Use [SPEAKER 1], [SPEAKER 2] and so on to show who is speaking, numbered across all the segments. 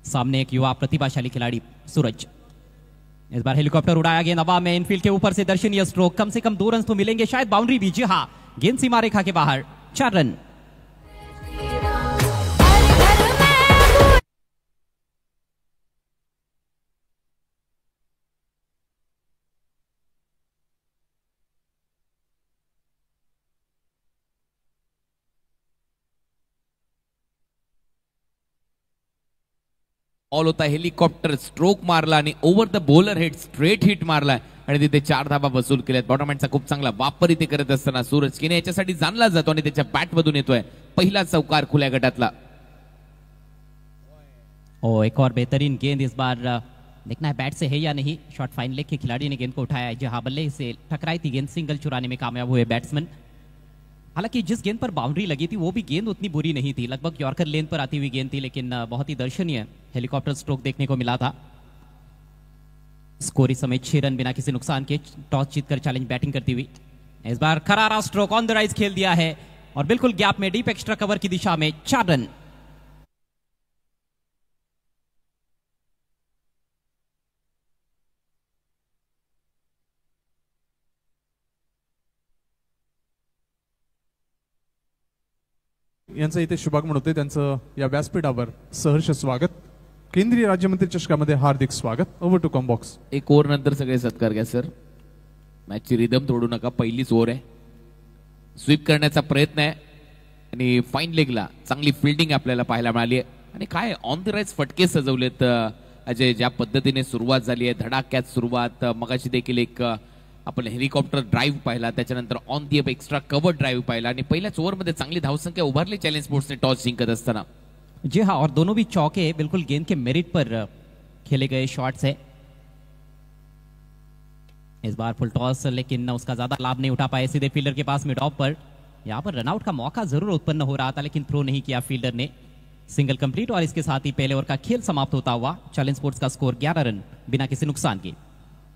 [SPEAKER 1] सामने एक युवा प्रतिभाशाली खिलाड़ी सूरज। इस बार हेलीकॉप्टर उड़ाया गया हवा में, इनफील्ड के ऊपर से दर्शनीय स्ट्रोक, कम से कम 2 रन तो मिलेंगे, शायद बाउंड्री भी। जी हाँ, गेंद सीमा रेखा के बाहर, 4 रन।
[SPEAKER 2] ऑल होता, हेलिकॉप्टर स्ट्रोक मारला आणि over the bowler head straight hit मारलाय आणि तिथे 4 धाबा वसूल केल्यात. बॉटमहँडचा खूप चांगला वापर इथे करत असताना सूरज किने याच्यासाठी जाणला जातो आणि त्याच्या बॅट मधून येतोय पहिला चौकार खुल्या गटातला.
[SPEAKER 1] एक और बेहतरीन गेंद इस बार, देखना है बैट से है या नहीं. शॉट फाइन लेग के खिलाड़ी ने गेंद को उठाया है, जहां बल्ले से टकराई थी गेंद, सिंगल चुराने में कामयाब हुए बैट्समैन. हालांकि जिस गेंद पर बाउंड्री लगी थी वो भी गेंद उतनी बुरी नहीं थी, लगभग यॉर्कर लेन पर आती हुई गेंद थी, लेकिन बहुत ही दर्शनीय हेलीकॉप्टर स्ट्रोक देखने को मिला था. स्कोर इस समय 6 रन बिना किसी नुकसान के, टॉस जीतकर चैलेंज बैटिंग करती हुई. इस बार करारा स्ट्रोक ऑन द राइज खेल दिया है और बिल्कुल गैप में डीप एक्स्ट्रा कवर की दिशा में 4 रन.
[SPEAKER 3] यांचं इथे शुभागमन होते, त्यांचं या व्यासपीठावर सहर्ष स्वागत. केंद्रीय राज्यमंत्री चषकामध्ये हार्दिक स्वागत. Over to combox.
[SPEAKER 2] एक ओव्हर नंतर सगळे सत्कार घ्या सर. मॅचची रिदम तोडू नका, पहिलीच ओव्हर आहे. स्वीप करण्याचा प्रयत्न आहे आणि फाईन लेगला चांगली फिल्डिंग आपल्याला पाहायला मिळाली आहे. आणि काय ऑन द राईज फटके सजवलेत अजय, ज्या पद्धतीने सुरुवात झाली आहे, धडाक्यात सुरुवात. मगाशी देखील एक आपण हेलिकॉप्टर ड्राईव्ह पाहिला, त्याच्यानंतर on the up extra cover drive पाहिला आणि पहिल्याच ओव्हरमध्ये चांगली धावसंख्या उभारली चॅलेंज स्पोर्ट्सने टॉस जिंकत असताना.
[SPEAKER 1] जी हाँ, और दोनों भी चौके बिल्कुल गेंद के मेरिट पर खेले गए शॉट्स है. इस बार फुल टॉस, लेकिन उसका ज्यादा लाभ नहीं उठा पाए, सीधे फील्डर के पास मिड ऑफ पर. यहां पर रनआउट का मौका जरूर उत्पन्न हो रहा था, लेकिन थ्रो नहीं किया फील्डर ने. सिंगल कंप्लीट और इसके साथ ही पहले ओवर का खेल समाप्त होता हुआ चैलेंज स्पोर्ट्स का स्कोर 11 रन बिना किसी नुकसान के.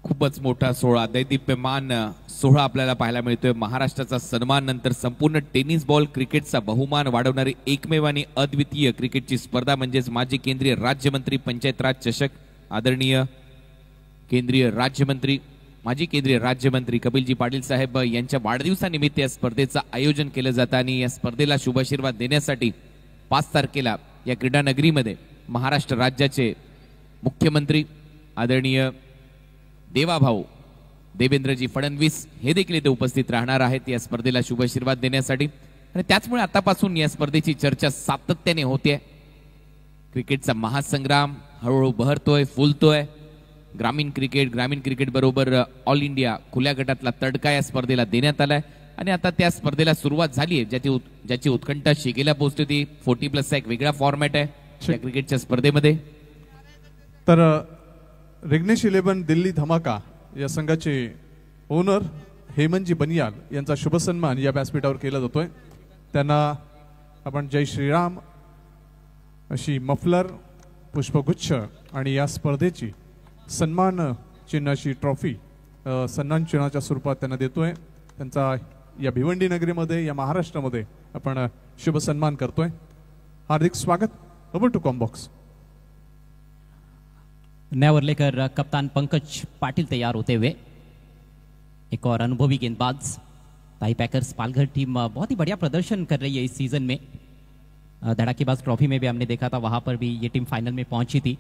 [SPEAKER 2] खूपच मोठा सोहळा, दैदिप्यमान सोहळा आपल्याला पाहायला मिळतोय. महाराष्ट्राचा सन्मान नंतर संपूर्ण टेनिस बॉल क्रिकेटचा बहुमान वाढवणारी एकमेव आणि अद्वितीय क्रिकेटची स्पर्धा म्हणजेच माजी केंद्रीय राज्यमंत्री पंचायत राज चषक. आदरणीय केंद्रीय राज्यमंत्री, माजी केंद्रीय राज्यमंत्री कपिलजी पाटील साहेब यांच्या वाढदिवसानिमित्त या स्पर्धेचं आयोजन केलं जातं आणि या स्पर्धेला शुभाशीर्वाद देण्यासाठी 5 तारखेला या क्रीडा नगरीमध्ये महाराष्ट्र राज्याचे मुख्यमंत्री आदरणीय देवाभाऊ देवेंद्रजी फडणवीस हे देखील इथे उपस्थित राहणार आहेत या स्पर्धेला शुभाशीर्वाद देण्यासाठी. आणि त्याचमुळे आतापासून या स्पर्धेची चर्चा सातत्याने होते. क्रिकेटचा महासंग्राम हळूहळू बहरतोय, फुलतोय. ग्रामीण क्रिकेट बरोबर ऑल इंडिया खुल्या गटातला तडका या स्पर्धेला देण्यात आलाय आणि आता त्या स्पर्धेला सुरुवात झाली आहे, ज्याची उत्कंठा शिगेला पोहोचते. ती 40+ एक वेगळा फॉर्मॅट आहे या क्रिकेटच्या स्पर्धेमध्ये.
[SPEAKER 3] तर रिग्नेश 11 दिल्ली धमाका या संघाचे ओनर हेमंतजी बनियाल यांचा शुभ सन्मान या व्यासपीठावर केला जातोय. त्यांना आपण जय श्रीराम अशी मफलर, पुष्पगुच्छ आणि या स्पर्धेची सन्मान चिन्हाची ट्रॉफी सन्मान चिन्हाच्या स्वरूपात त्यांना देतोय. त्यांचा या भिवंडी नगरीमध्ये, या महाराष्ट्रामध्ये आपण शुभ सन्मान करतोय. हार्दिक स्वागत. Over to combox.
[SPEAKER 1] नया ओवर लेकर कप्तान पंकज पाटिल तैयार होते हुए. एक और अनुभवी गेंदबाज. ताई पैकर्स पालघर टीम बहुत ही बढ़िया प्रदर्शन कर रही है इस सीजन में. धड़ाकेबाज ट्रॉफी में भी हमने देखा था, वहां पर भी ये टीम फाइनल में पहुंची थी.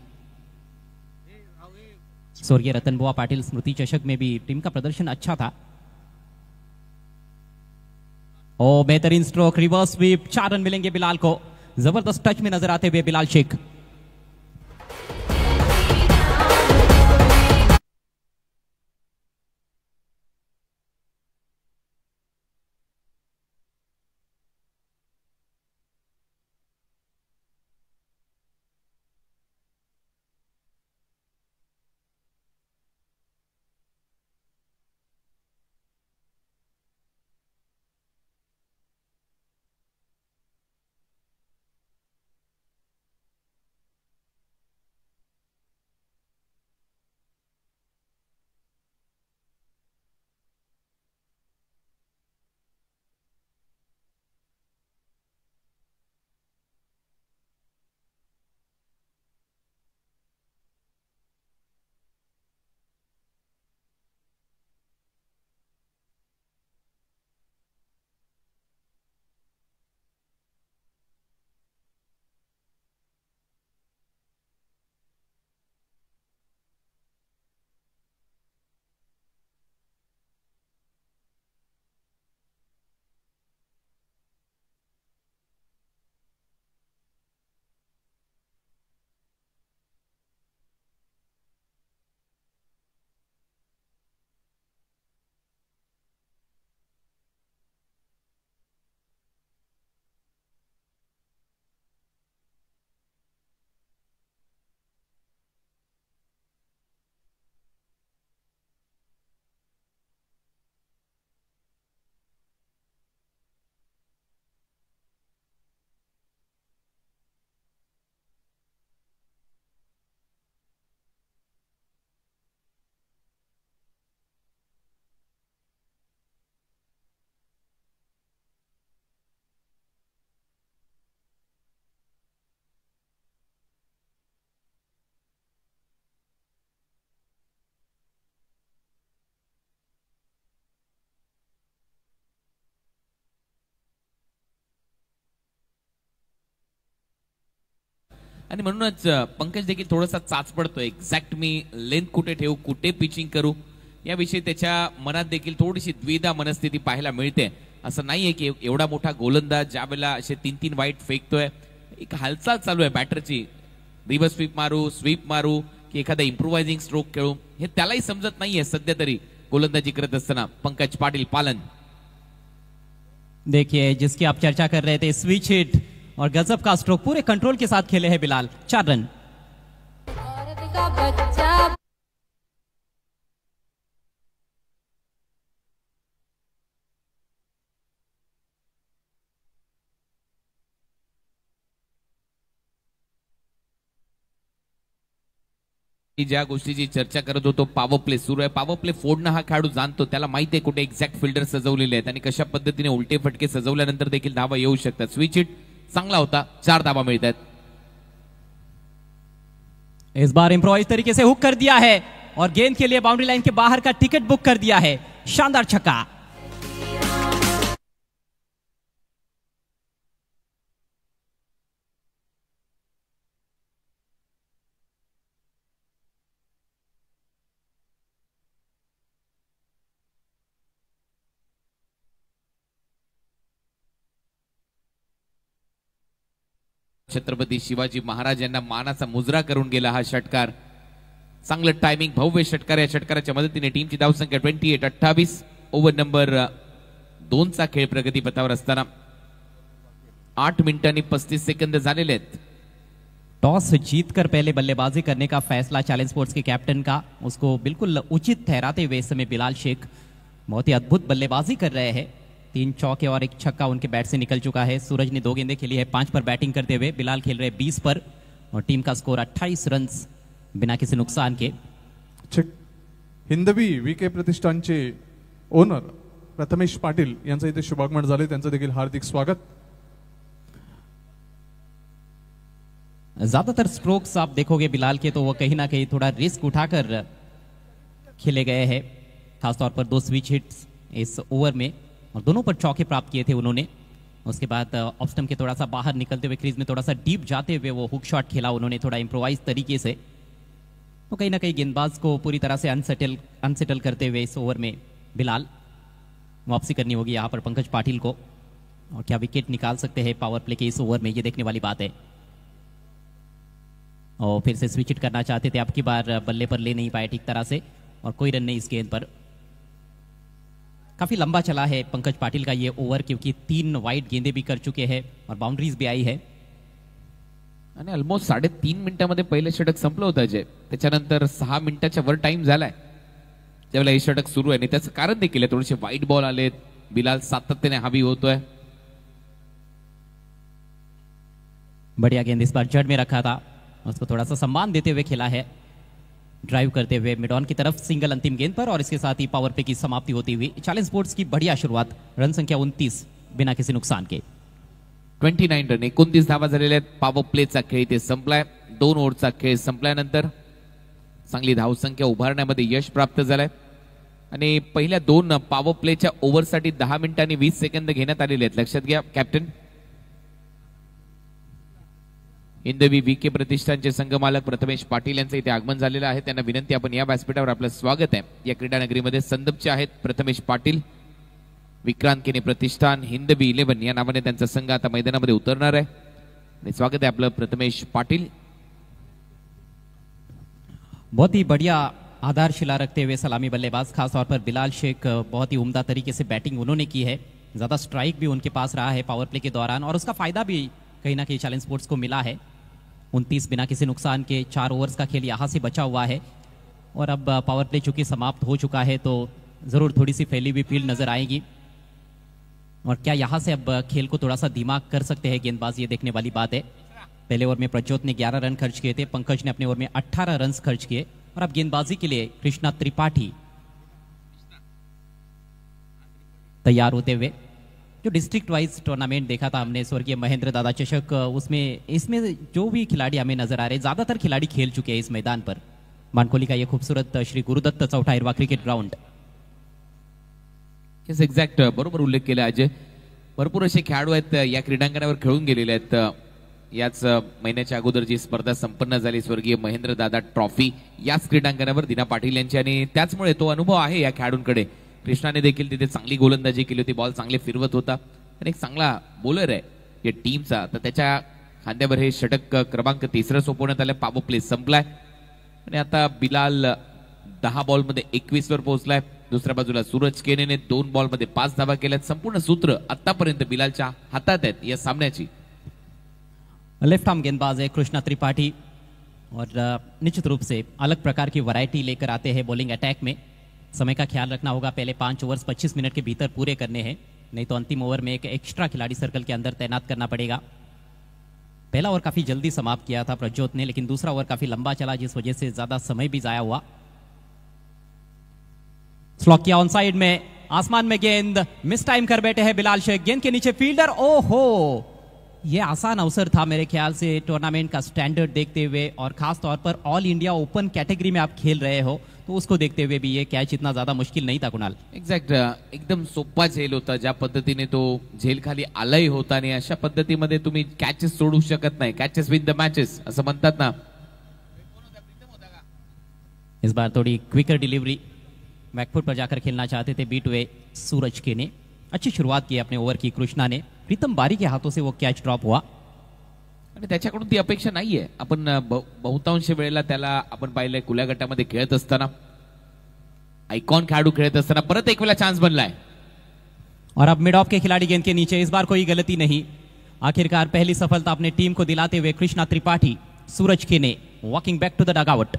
[SPEAKER 1] स्वर्गीय रतन बुआ पाटिल स्मृति चषक में भी टीम का प्रदर्शन अच्छा था. ओ बेहतरीन स्ट्रोक, रिवर्स स्वीप, 4 रन मिलेंगे बिलाल को. जबरदस्त टच में नजर आते हुए बिलाल शेख.
[SPEAKER 2] आणि म्हणूनच पंकज देखील थोडासा चाच पडतोय. एक्झॅक्ट मी लेंथ कुठे ठेवू, कुठे पिचिंग करू, याविषयी त्याच्या मनात देखील थोडीशी द्विधा मनस्थिती पाहायला मिळते. असं नाहीये की एवढा मोठा गोलंदाज ज्या वेळेला असे 3-3 वाईट फेकतोय, एक हालचाल चालू आहे बॅटरची. रिव्हर्स स्वीप मारू की एखादा इम्प्रोवायझिंग स्ट्रोक खेळू, हे त्यालाही समजत नाहीये सध्या तरी गोलंदाजी करत असताना. पंकज पाटील पालन.
[SPEAKER 1] देखिए जिसकी आप चर्चा कर रहे थे, स्विच हिट और गजब का स्ट्रोक पूरे कंट्रोल के साथ खेले हैं बिलाल. 4 रन.
[SPEAKER 2] ज्या गोष्टीची चर्चा करत होतो, पॉवर प्ले सुरू आहे. पॉवर प्ले फोडणं हा खेळाडू जाणतो, त्याला माहिती आहे कुठे एक्झॅक्ट फिल्डर सजवलेले आहेत आणि कशा पद्धतीने उलटे फटके सजवल्यानंतर देखील धावा येऊ शकतात. स्विच हिट चांगला होता, 4 धावा मिळतात.
[SPEAKER 1] इस बार इंप्रोवाइज तरीके से हुक कर दिया है और गेंद के लिए बाउंड्री लाइन के बाहर का टिकट बुक कर दिया है. शानदार छक्का.
[SPEAKER 2] छत्रपती शिवाजी महाराज यांना मानाचा मुजरा करून गेला हा षटकार. चांगलं टायमिंग, भव्य षटकार. या षटकाराच्या मदतीने टीमची धावसंख्या 28-28. ओव्हर नंबर 2 चा खेळ प्रगतीपथावर असताना 8 मिनिटांनी 35 सेकंद झालेले आहेत.
[SPEAKER 1] टॉस जीतकर पहले बल्लेबाजी करने का फैसला चैलेंज स्पोर्ट्स के कैप्टन का, उसको बिल्कुल उचित ठहराते हुए इस समय बिलाल शेख बहुत ही अद्भुत बल्लेबाजी कर रहे हैं. 3 चौके और 1 छक्का उनके बैट से निकल चुका है. सूरज ने 2 गेंदें खेली है 5 पर बैटिंग करते हुए. बिलाल खेल रहे 20 पर और टीम का स्कोर 28 रन बिना किसी नुकसान के.
[SPEAKER 3] हिंदवी वीके प्रतिष्ठानचे ओनर प्रथमेश पाटील यांचं इथे शुभागमन झाले, त्यांचं देखील हार्दिक स्वागत.
[SPEAKER 1] ज्यादातर स्ट्रोक्स आप देखोगे बिलाल के तो वो कहीं ना कहीं थोड़ा रिस्क उठाकर खेले गए हैं. खासतौर पर 2 स्विच हिट्स इस ओवर में और दोनों पर चौके प्राप्त किए थे उन्होंने. उसके बाद ऑफ स्टंप के थोड़ा सा बाहर निकलते हुए क्रीज में थोड़ा सा डीप जाते हुए वो हुक शॉट खेला उन्होंने थोड़ा इम्प्रोवाइज तरीके से. तो कहीं ना कहीं गेंदबाज को पूरी तरह से अनसेटल करते हुए इस ओवर में बिलाल वापसी करनी होगी यहाँ पर पंकज पाटिल को. और क्या विकेट निकाल सकते हैं पावर प्ले के इस ओवर में, ये देखने वाली बात है. और फिर से स्विच हिट करना चाहते थे, अब की बार बल्ले पर ले नहीं पाए ठीक तरह से और कोई रन नहीं इस गेंद पर. काफी लंबा चला है पंकज पाटिल का ये ओव्हर, क्योंकि 3 वाईट गेंदे भी कर चुके हैं और बाउंड्रीज भी आई है.
[SPEAKER 2] आणि ऑलमोस्ट 3.5 मिनिटांमध्ये पहिले षटक संपलं होतं अजय. त्याच्यानंतर 6 मिनिटाच्या वर टाइम झालाय त्यावेळेला हे षटक सुरू आहे आणि त्याचं कारण देखील आहे, थोडेसे वाईट बॉल आलेत. बिलाल सातत्याने हवी होतोय.
[SPEAKER 1] बढ़िया गेंद इस बार जड़ में रखा था, उसको थोड़ा सा सम्मान देते हुए खेला है. ड्राइव करते हुए मिड ऑन की तरफ सिंगल अंतिम गेंद पर और इसके साथ ही पावर प्ले की समाप्ति होती हुई. चैलेंज स्पोर्ट्स की बढ़िया शुरुआत. रन संख्या 29 बिना किसी नुकसान के.
[SPEAKER 2] 29 रन, 29 धावा झालेल्या आहेत. पॉवर प्लेचा खेळ इथे संपलाय. 2 ओव्हरचा खेळ संपल्यानंतर चांगली धावसंख्या उभारण्यामध्ये यश प्राप्त झालंय आणि पहिल्या 2 पॉवर प्लेच्या ओव्हरसाठी 10 मिनिटांनी 20 सेकंद घेण्यात आलेले आहेत. लक्षात घ्या कॅप्टन. हिंदवी वीके प्रतिष्ठानचे संघमालक प्रथमेश पाटील यांचं इथे आगमन झालेलं आहे. त्यांना विनंती, आपण या व्यासपीठावर आपलं स्वागत आहे. या क्रीडा नगरीमध्ये संदपचे आहेत प्रथमेश पाटील. विक्रांत केने प्रतिष्ठान हिंदवी 11 या नावाने त्यांचा संघ आता मैदानामध्ये उतरणार आहे आणि स्वागत आहे आपलं प्रथमेश पाटील.
[SPEAKER 1] बहुत ही बढ़िया आधारशिला रखते हुए सलामी बल्लेबाज, खासतौर पर बिलाल शेख बहुत ही उम्दा तरीके से बैटिंग उन्होंने की है. ज्यादा स्ट्राइक भी उनके पास रहा है पावर प्ले के दौरान और उसका फायदा भी कहीं ना कहीं चैलेंज स्पोर्ट्स को मिला है. 29 बिना किसी नुकसान के 4 ओवर्स का खेल यहाँ से बचा हुआ है और अब पावर प्ले चूंकि समाप्त हो चुका है तो जरूर थोड़ी सी फैली हुई फील्ड नजर आएगी. और क्या यहाँ से अब खेल को थोड़ा सा धीमा कर सकते हैं गेंदबाज, ये देखने वाली बात है. पहले ओवर में प्रज्योत ने 11 रन खर्च किए थे, पंकज ने अपने ओवर में 18 रन खर्च किए और अब गेंदबाजी के लिए कृष्णा त्रिपाठी तैयार होते हुए. जो डिस्ट्रिक्ट वाइज टूर्नामेंट देखा था हमने स्वर्गीय महेंद्र दादा चषक, उसमें इसमें जो भी खिलाड़ी हमें नजर आ रहे हैं ज्यादातर खिलाड़ी खेल चुके हैं इस मैदान पर. मानकोली का ये खूबसूरत श्री गुरुदत्त चौथा हिरवा क्रिकेट ग्राउंड.
[SPEAKER 2] एक्झॅक्ट बरोबर उल्लेख केला अजय. भरपूर असे खेळाडू आहेत या क्रीडांगणावर खेळून गेलेले आहेत. याच महिन्याच्या अगोदर जी स्पर्धा संपन्न झाली स्वर्गीय महेंद्र दादा ट्रॉफी याच क्रीडांगणावर दिना पाटील यांची आणि त्याचमुळे तो अनुभव आहे या खेळाडूंकडे. कृष्णाने देखील तिथे चांगली गोलंदाजी केली होती, बॉल चांगले फिरवत होता आणि एक चांगला बॉलर आहे या टीमचा. तर त्याच्या खांद्यावर हे षटक क्रमांक 3 सोपवण्यात आलं. पावो प्ले संपलाय आणि आता बिलाल 10 बॉलमध्ये 21 वर पोहोचलाय. दुसऱ्या बाजूला सूरज केनेने 2 बॉलमध्ये 5 धावा केल्यात. संपूर्ण सूत्र आतापर्यंत बिलालच्या हातात आहेत या सामन्याची.
[SPEAKER 1] लेफ्ट आर्म गेंदबाज है कृष्णा त्रिपाठी और निश्चित रूप से अलग प्रकार की वैरायटी लेकर आते हैं बॉलिंग अटैक में. समय का ख्याल रखना होगा, पहले 5 ओवर्स 25 मिनट के भीतर पूरे करने हैं, नहीं तो अंतिम ओवर में एक एक्स्ट्रा खिलाड़ी सर्कल के अंदर तैनात करना पड़ेगा. पहला ओवर काफी जल्दी समाप्त किया था प्रज्योत ने, लेकिन दूसरा ओवर काफी लंबा चला जिस वजह से ज्यादा समय भी जाया हुआ. स्लॉक किया ऑन साइड में, आसमान में गेंद, मिस टाइम कर बैठे हैं बिलाल शेख. गेंद के नीचे फील्डर, ओहो ये आसान अवसर था मेरे ख्याल से टूर्नामेंट का स्टैंडर्ड देखते हुए और खास तौर पर ऑल इंडिया ओपन कैटेगरी में आप खेल रहे हो तो उसको देखते हुए भी ये कैच इतना ज्यादा मुश्किल नहीं था कुणाल.
[SPEAKER 2] एक्झॅक्ट, एकदम सोपा झेल होता. ज्या पद्धतीने तो झेल खाली आलाही होता आणि अशा पद्धतीमध्ये तुम्ही कॅचेस सोडू शकत नाही. कॅचेस विन द मॅचेस असं म्हणतात ना.
[SPEAKER 1] इस बार थोड़ी क्विकर डिलीवरी, बैकफुट पर जाकर खेलना चाहते थे बीट हुए सूरज के ने. अच्छी शुरुआत की अपने ओव्हर की कृष्णा ने. प्रीतम बारी के हाथों से वो कैच ड्रॉप हुआ
[SPEAKER 2] आणि त्याच्याकडून ती अपेक्षा नाहीये. आपण बहुतांश वेळेला त्याला आपण पाहिलंय खुल्या गटामध्ये खेळत असताना, आयकॉन खेळाडू खेळत असताना परत एक वेळा चान्स बनलाय.
[SPEAKER 1] और अब मिड ऑफ के खिलाड़ी गेंद के नीचे. इस बार कोई गलती नहीं. आखिरकार पहली सफलता अपने टीम को दिलाते हुए Krishna Tripathi, Suraj Kene walking back to the dugout.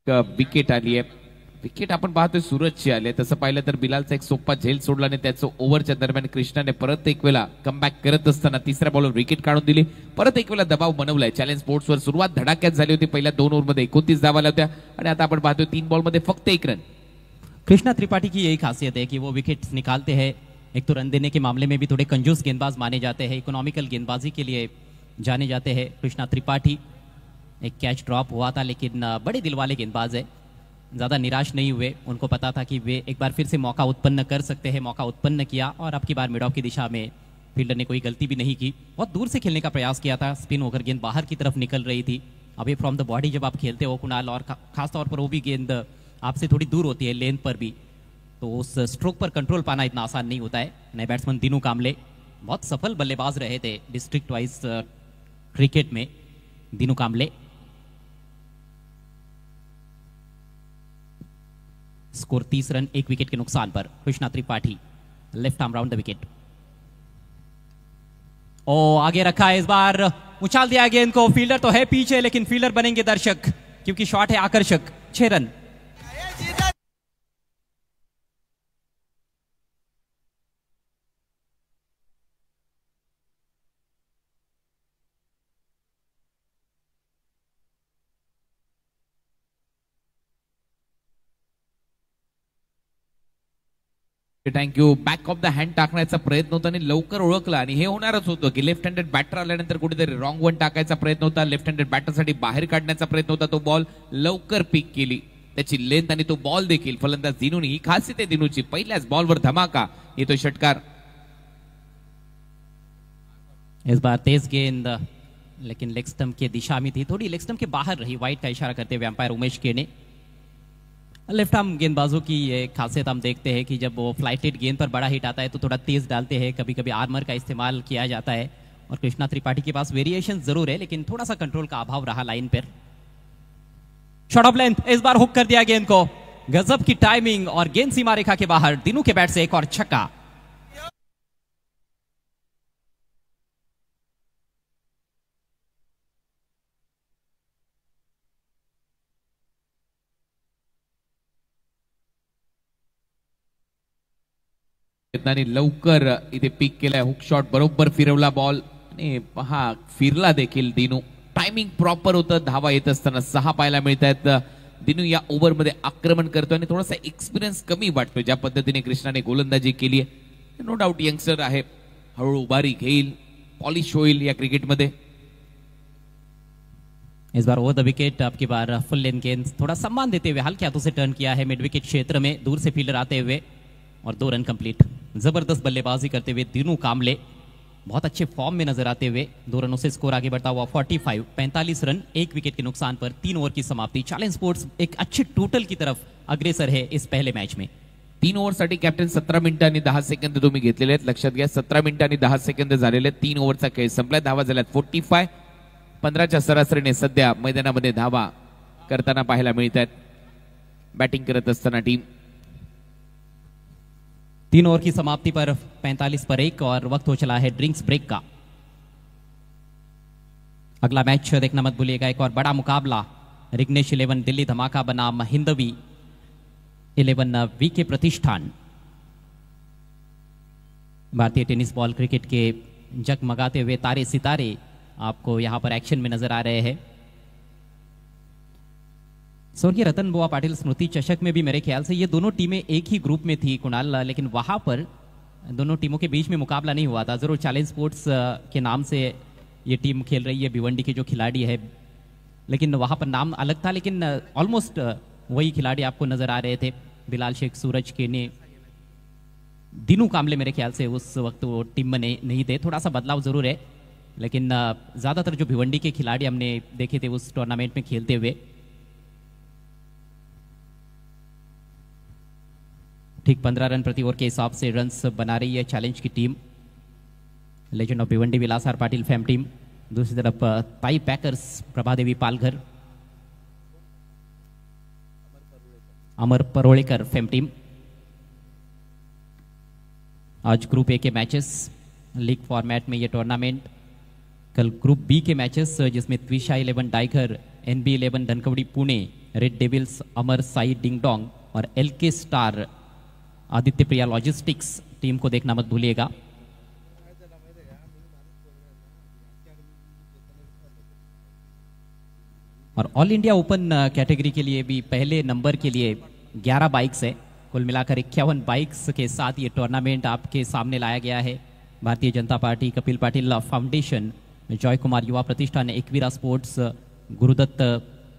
[SPEAKER 2] Wicket आली आहे. विकेट आपण पाहतोय सूरजची आली आहे. तसं पाहिलं तर बिलालचा एक सोपा झेल सोडला आणि त्याचं ओव्हरच्या दरम्यान कृष्णाने परत एक वेळा कमबॅक करत असताना तिसऱ्या बॉलवर विकेट काढून दिली. परत एक वेळा दबाव बनवलाय. चॅलेंज स्पोर्ट्सवर सुरुवात धडाक्यात झाली होती. पहिल्या 2 ओव्हरमध्ये 29 धावा आल्या होत्या आणि आता आपण पाहतोय 3 बॉलमध्ये फक्त 1 रन.
[SPEAKER 1] कृष्णा त्रिपाठी की यही खासियत है कि वो विकेट्स निकालते हैं. एक तो रन देने के मामले में भी थोड़े कंजूस गेंदबाज माने जाते हैं, इकोनॉमिकल गेंदबाजी के लिए जाने जाते हैं कृष्णा त्रिपाठी. एक कैच ड्रॉप हुआ था लेकिन बड़े दिल वाले गेंदबाज है, ज़्यादा निराश नहीं हुए. उनको पता था कि वे एक बार फिर से मौका उत्पन्न कर सकते हैं. मौका उत्पन्न किया और अब की बार मिड ऑफ की दिशा में फील्डर ने कोई गलती भी नहीं की. बहुत दूर से खेलने का प्रयास किया था, स्पिन होकर गेंद बाहर की तरफ निकल रही थी. अभी फ्रॉम द बॉडी जब आप खेलते हो कुणाल, और खास तौर पर वो भी गेंद आपसे थोड़ी दूर होती है लेंथ पर भी, तो उस स्ट्रोक पर कंट्रोल पाना इतना आसान नहीं होता है. नए बैट्समैन दिनू कामले बहुत सफल बल्लेबाज रहे थे डिस्ट्रिक्ट वाइज क्रिकेट में. Dinu Kamle score 30 run 1 wicket के नुकसान पर. Krishna Tripathi left arm round the wicket. ओ आगे रखा है, इस बार उछाल दिया गेंद को. फील्डर तो है पीछे लेकिन फील्डर बनेंगे दर्शक क्योंकि शॉट है आकर्षक. 6 run.
[SPEAKER 2] Thank you. Back of the hand टाकण्याचा प्रयत्न होता आणि लवकर ओळखला आणि हे होणारच होतं की लेफ्ट हँडेड बॅटर आल्यानंतर कुठेतरी रॉंग वन टाकायचा प्रयत्न होता. लेफ्ट हँडेड बॅटरसाठी बाहेर काढण्याचा प्रयत्न होता. तो बॉल लवकर पिक केली, त्याची लेंथ आणि तो बॉल देखील. फलंदाज दिनूनी, ही खासियत आहे दिनूची, पहिल्याच बॉलवर धमाका येतो षटकार.
[SPEAKER 1] इस बार तेज गेंद लेकिन लेग स्टंप की दिशा में थी, थोड़ी लेग स्टंप के बाहर रही. वाइड का इशारा करते हुए अंपायर उमेश के ने. लेफ्ट आर्म गेंदबाजों की ये खासियत हम देखते हैं कि जब वो फ्लाइटेड गेंद पर बड़ा हिट आता है तो थोड़ा तेज डालते हैं, कभी कभी आर्मर का इस्तेमाल किया जाता है. और कृष्णा त्रिपाठी के पास वेरिएशन जरूर है लेकिन थोड़ा सा कंट्रोल का अभाव रहा लाइन पर. शॉट ऑफ लेंथ, इस बार हुक कर दिया गेंद को. गजब की टाइमिंग और गेंद सीमा रेखा के बाहर. दिनू के बैट से एक और छक्का.
[SPEAKER 2] प्रयत्नाने लवकर इथे पिक केलाय, हुक शॉट बरोबर फिरवला बॉल आणि पहा फिरला देखील दिनू. टायमिंग प्रॉपर होतं. धावा येत असताना 6 पाहायला मिळत आहेत. दिनू या ओव्हरमध्ये आक्रमण करतोय आणि थोडासा एक्सपिरियन्स कमी वाटतोय ज्या पद्धतीने कृष्णाने गोलंदाजी केली आहे. नो डाऊट यंगस्टर आहे, हळूहळू उभारी घेईल, पॉलिश होईल या क्रिकेटमध्ये.
[SPEAKER 1] इस बार ओवर द विकेट आपकी बार फुल लेन गेंद, थोड़ा सम्मान देते हुए हल्के हाथों से टर्न किया है मिड विकेट क्षेत्र में, दूर से फील्डर आते हुए और 2 रन कंप्लीट. जबरदस्त बल्लेबाजी करते हुए दिनू कामले बहुत अच्छे फॉर्म में नजर आते हुए 2 रनों से स्कोर आगे बढ़ता हुआ 45 रन 1 विकेट के नुकसान पर 3 ओवर की समाप्ति. चॅलेंज स्पोर्ट्स एक अच्छे टोटल की तरफ अग्रेसर है इस पहले मैच में.
[SPEAKER 2] 3 ओव्हरसाठी कॅप्टन 17 मिनिटं आणि 10 सेकंद तुम्ही घेतलेले आहेत. लक्षात घ्या 17 मिनिटं आणि 10 सेकंद झालेले. 3 ओव्हरचा खेळ संपलाय. धावा झाल्यात 45. 15च्या सरासरीने सध्या मैदानामध्ये धावा करताना पाहायला मिळत आहेत बॅटिंग करत असताना टीम.
[SPEAKER 1] 3 ओवर की समाप्ति पर 45 पर 1 और वक्त हो चला है ड्रिंक्स ब्रेक का. अगला मैच देखना मत भूलिएगा. एक और बड़ा मुकाबला रिग्नेश 11 दिल्ली धमाका बनाम हिंदवी 11 वीके प्रतिष्ठान. भारतीय टेनिस बॉल क्रिकेट के जगमगाते हुए तारे सितारे आपको यहां पर एक्शन में नजर आ रहे हैं. स्वर्गीय रतन बुआ पाटिल स्मृति चषक में भी मेरे ख्याल से ये दोनों टीमें एक ही ग्रुप में थी कुणाल, लेकिन वहां पर दोनों टीमों के बीच में मुकाबला नहीं हुआ था. जरूर चैलेंज स्पोर्ट्स के नाम से ये टीम खेल रही है, भिवंडी के जो खिलाड़ी है, लेकिन वहां पर नाम अलग था, लेकिन ऑलमोस्ट वही खिलाड़ी आपको नजर आ रहे थे. बिलाल शेख, सूरज केने, दिनू कामले मेरे ख्याल से उस वक्त वो टीम में नहीं थे. थोड़ा सा बदलाव जरूर है, लेकिन ज्यादातर जो भिवंडी के खिलाड़ी हमने देखे थे उस टूर्नामेंट में खेलते हुए. ठीक 15 रन प्रति ओवर के हिसाब से रन्स बना रही है चैलेंज की team, legend of Bhiwandi Vilas R Patil fame team. दूसरी तरफ Tai packers Prabhadevi Palghar, Amar Parodekar fame team. आज ग्रुप ए के मैचेस लीग फॉर्मेट में ये टूर्नामेंट. कल ग्रुप बी के मैचेस जिसमें त्विषा 11 डाइगर, NB 11 Dhankawadi Pune, red devils Amar Sai dingdong और LK star Aditya Priya logistics team को देखना मत भूलिएगा. और ऑल इंडिया ओपन कैटेगरी के लिए भी पहले नंबर के लिए 11 बाइक्स है. कुल मिलाकर 51 बाइक्स के साथ ये टूर्नामेंट आपके सामने लाया गया है. Bharatiya Janata party, Kapil Patil foundation, Joy Kumar युवा प्रतिष्ठान, एकवीरा स्पोर्ट्स, गुरुदत्त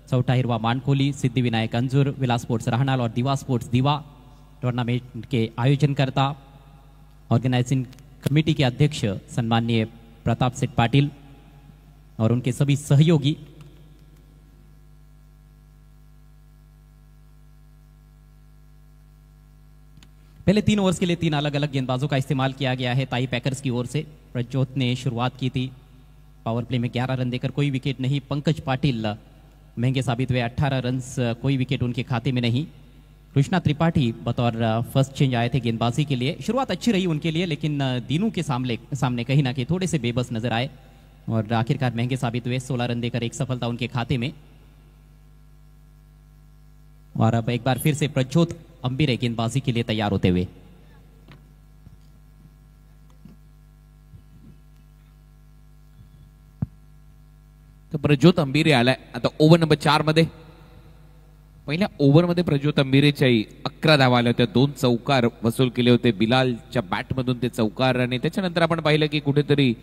[SPEAKER 1] चौटा हिरवा मानकोली, सिद्धिविनायक अंजुर, विलास स्पोर्ट्स रहनाल और दिवा स्पोर्ट्स दिवा टूर्नामेंट के आयोजनकर्ता. ऑर्गेनाइजिंग कमेटी के अध्यक्ष सम्माननीय प्रताप सेठ पाटिल और उनके सभी सहयोगी. पहले 3 ओवर्स के लिए 3 अलग अलग गेंदबाजों का इस्तेमाल किया गया है ताई पैकर्स की ओर से. प्रज्योत ने शुरुआत की थी, पावर प्ले में 11 रन देकर कोई विकेट नहीं. पंकज पाटिल महंगे साबित हुए, 18 रन, कोई विकेट उनके खाते में नहीं. कृष्णा त्रिपाठी बतौर फर्स्ट चेंज आए थे गेंदबाजी के लिए. शुरुआत अच्छी रही उनके लिए, लेकिन दिनू के सामने कहीं ना कहीं थोड़े से बेबस नजर आए और आखिरकार महंगे साबित हुए. 16 रन देकर एक सफलता उनके खाते में. और अब एक बार फिर से प्रज्योत अंबिरे गेंदबाजी के लिए तैयार होते हुए.
[SPEAKER 2] तर प्रज्योत अंबिरे आलाय आता ओव्हर नंबर 4 मध्ये. पहिल्या ओव्हरमध्ये प्रज्योत अंबिरेच्याही 11 धावा आल्या होत्या. 2 चौकार वसूल केले होते बिलालच्या बॅटमधून ते चौकार, आणि त्याच्यानंतर आपण पाहिलं की कुठेतरी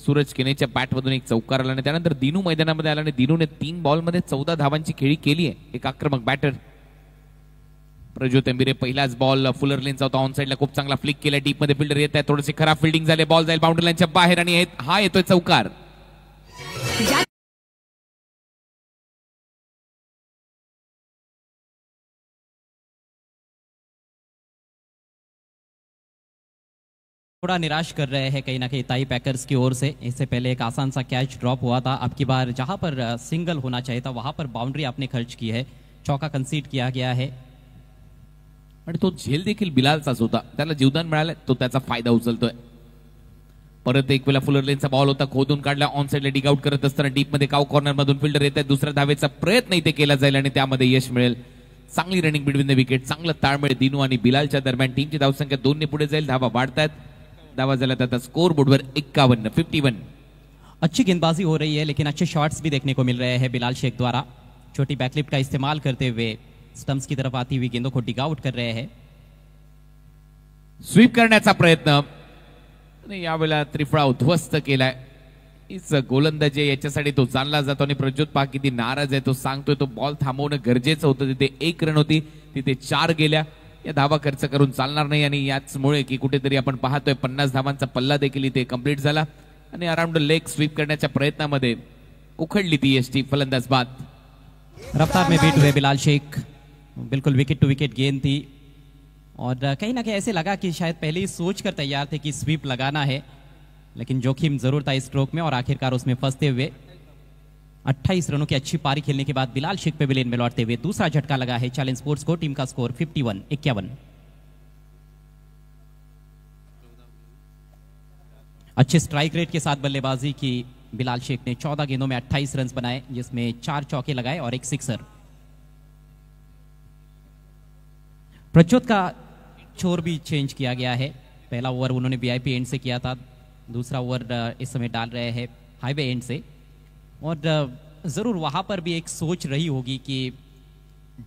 [SPEAKER 2] सूरज केनेच्या बॅटमधून एक चौकार आला आणि त्यानंतर दिनू मैदानामध्ये आला आणि दिनूने 3 बॉलमध्ये 14 धावांची खेळी केली आहे. एक आक्रमक बॅटर प्रज्योत अंबिरे. पहिलाच बॉल फुलर लेनचा होता, ऑन साईडला खूप चांगला फ्लिक केला. डीप मध्ये फिल्डर येत आहे, थोडीशी खराब फिल्डिंग झाली, बॉल जाईल बाउंड्री लाईनच्या बाहेर आणि हा येतोय चौकार.
[SPEAKER 1] थोड़ा निराश कर रहे हैं कहीं ना कहीं ताई पैकर्स की ओर से. इससे पहले एक आसान सा कैच ड्रॉप हुआ था. अब की बार जहां पर सिंगल होना चाहिए था वहां पर बाउंड्री आपने खर्च की है, चौका कंसीड किया गया है.
[SPEAKER 2] आणि तो झेल देखील बिलालचाच होता, त्याला जीवदान मिळालं, तो त्याचा फायदा उचलतोय. परत एक वेळा फुलर लेनचा बॉल होता, खोदून काढला, ऑन साईडला डिग आउट करत असताना डीप मध्ये काव कॉर्नर मधून फिल्डर येत आहे. दुसऱ्या धावेचा प्रयत्न इथे केला जाईल आणि त्यामध्ये यश मिळेल. चांगली रनिंग बिटवीन द विकेट, चांगलं ताळमेळ दिनू आणि बिलालच्या दरम्यान. टीमची धावसंख्या 2 ने पुढे जाईल. धावा वाढतात. धावा झाल्यात आता स्कोर बोर्डवर 51.
[SPEAKER 1] अच्छी गेंदबाजी हो रही है, लेकिन अच्छे शॉट्स भी देखने को मिल रहे हैं बिलाल शेख द्वारा. छोटी बैकलिफ्ट का इस्तेमाल करते हुए स्टंप्स की तरफ आती हुई गेंदों को डिग आउट कर रहे हैं.
[SPEAKER 2] स्वीप करण्याचा प्रयत्न आणि यावेळेला त्रिफळा उद्ध्वस्त केलाय. हीच गोलंदाजी याच्यासाठी तो जाणला जातो आणि प्रज्योत पहा किती नाराज आहे. तो सांगतोय तो बॉल थांबवणं गरजेचं होतं. तिथे 1 रन होती, तिथे 4 गेल्या. या धावा खर्च करून चालणार नाही आणि याचमुळे की कुठेतरी आपण पाहतोय 50 धावांचा पल्ला देखील इथे कंप्लीट झाला आणि अराउंड लेग स्वीप करण्याच्या प्रयत्नामध्ये उखडली ती यष्टी. फलंदाज बाद.
[SPEAKER 1] रफ्तार में बीट हुए बिलाल शेख. बिल्कुल विकेट टू विकेट गेंद थी और कहीं ना कहीं ऐसे लगा कि शायद पहले ही सोच कर तैयार थे कि स्वीप लगाना है, लेकिन जोखिम जरूर था इस स्ट्रोक में और आखिरकार उसमें फंसते हुए 28 रनों की अच्छी पारी खेलने के बाद बिलाल शेख पेविलियन में लौटते हुए दूसरा झटका लगा है चैलेंज स्पोर्ट्स को. टीम का स्कोर 51. अच्छे स्ट्राइक रेट के साथ बल्लेबाजी की बिलाल शेख ने 14 गेंदों में 28 रन बनाए, जिसमें 4 चौके लगाए और 1 सिक्सर. प्रज्योत का छोर भी चेंज किया गया है. पहला ओवर उन्होंने वीआईपी एंड से किया था, दूसरा ओवर इस समय डाल रहे हैं हाईवे एंड से. और जरूर वहां पर भी एक सोच रही होगी कि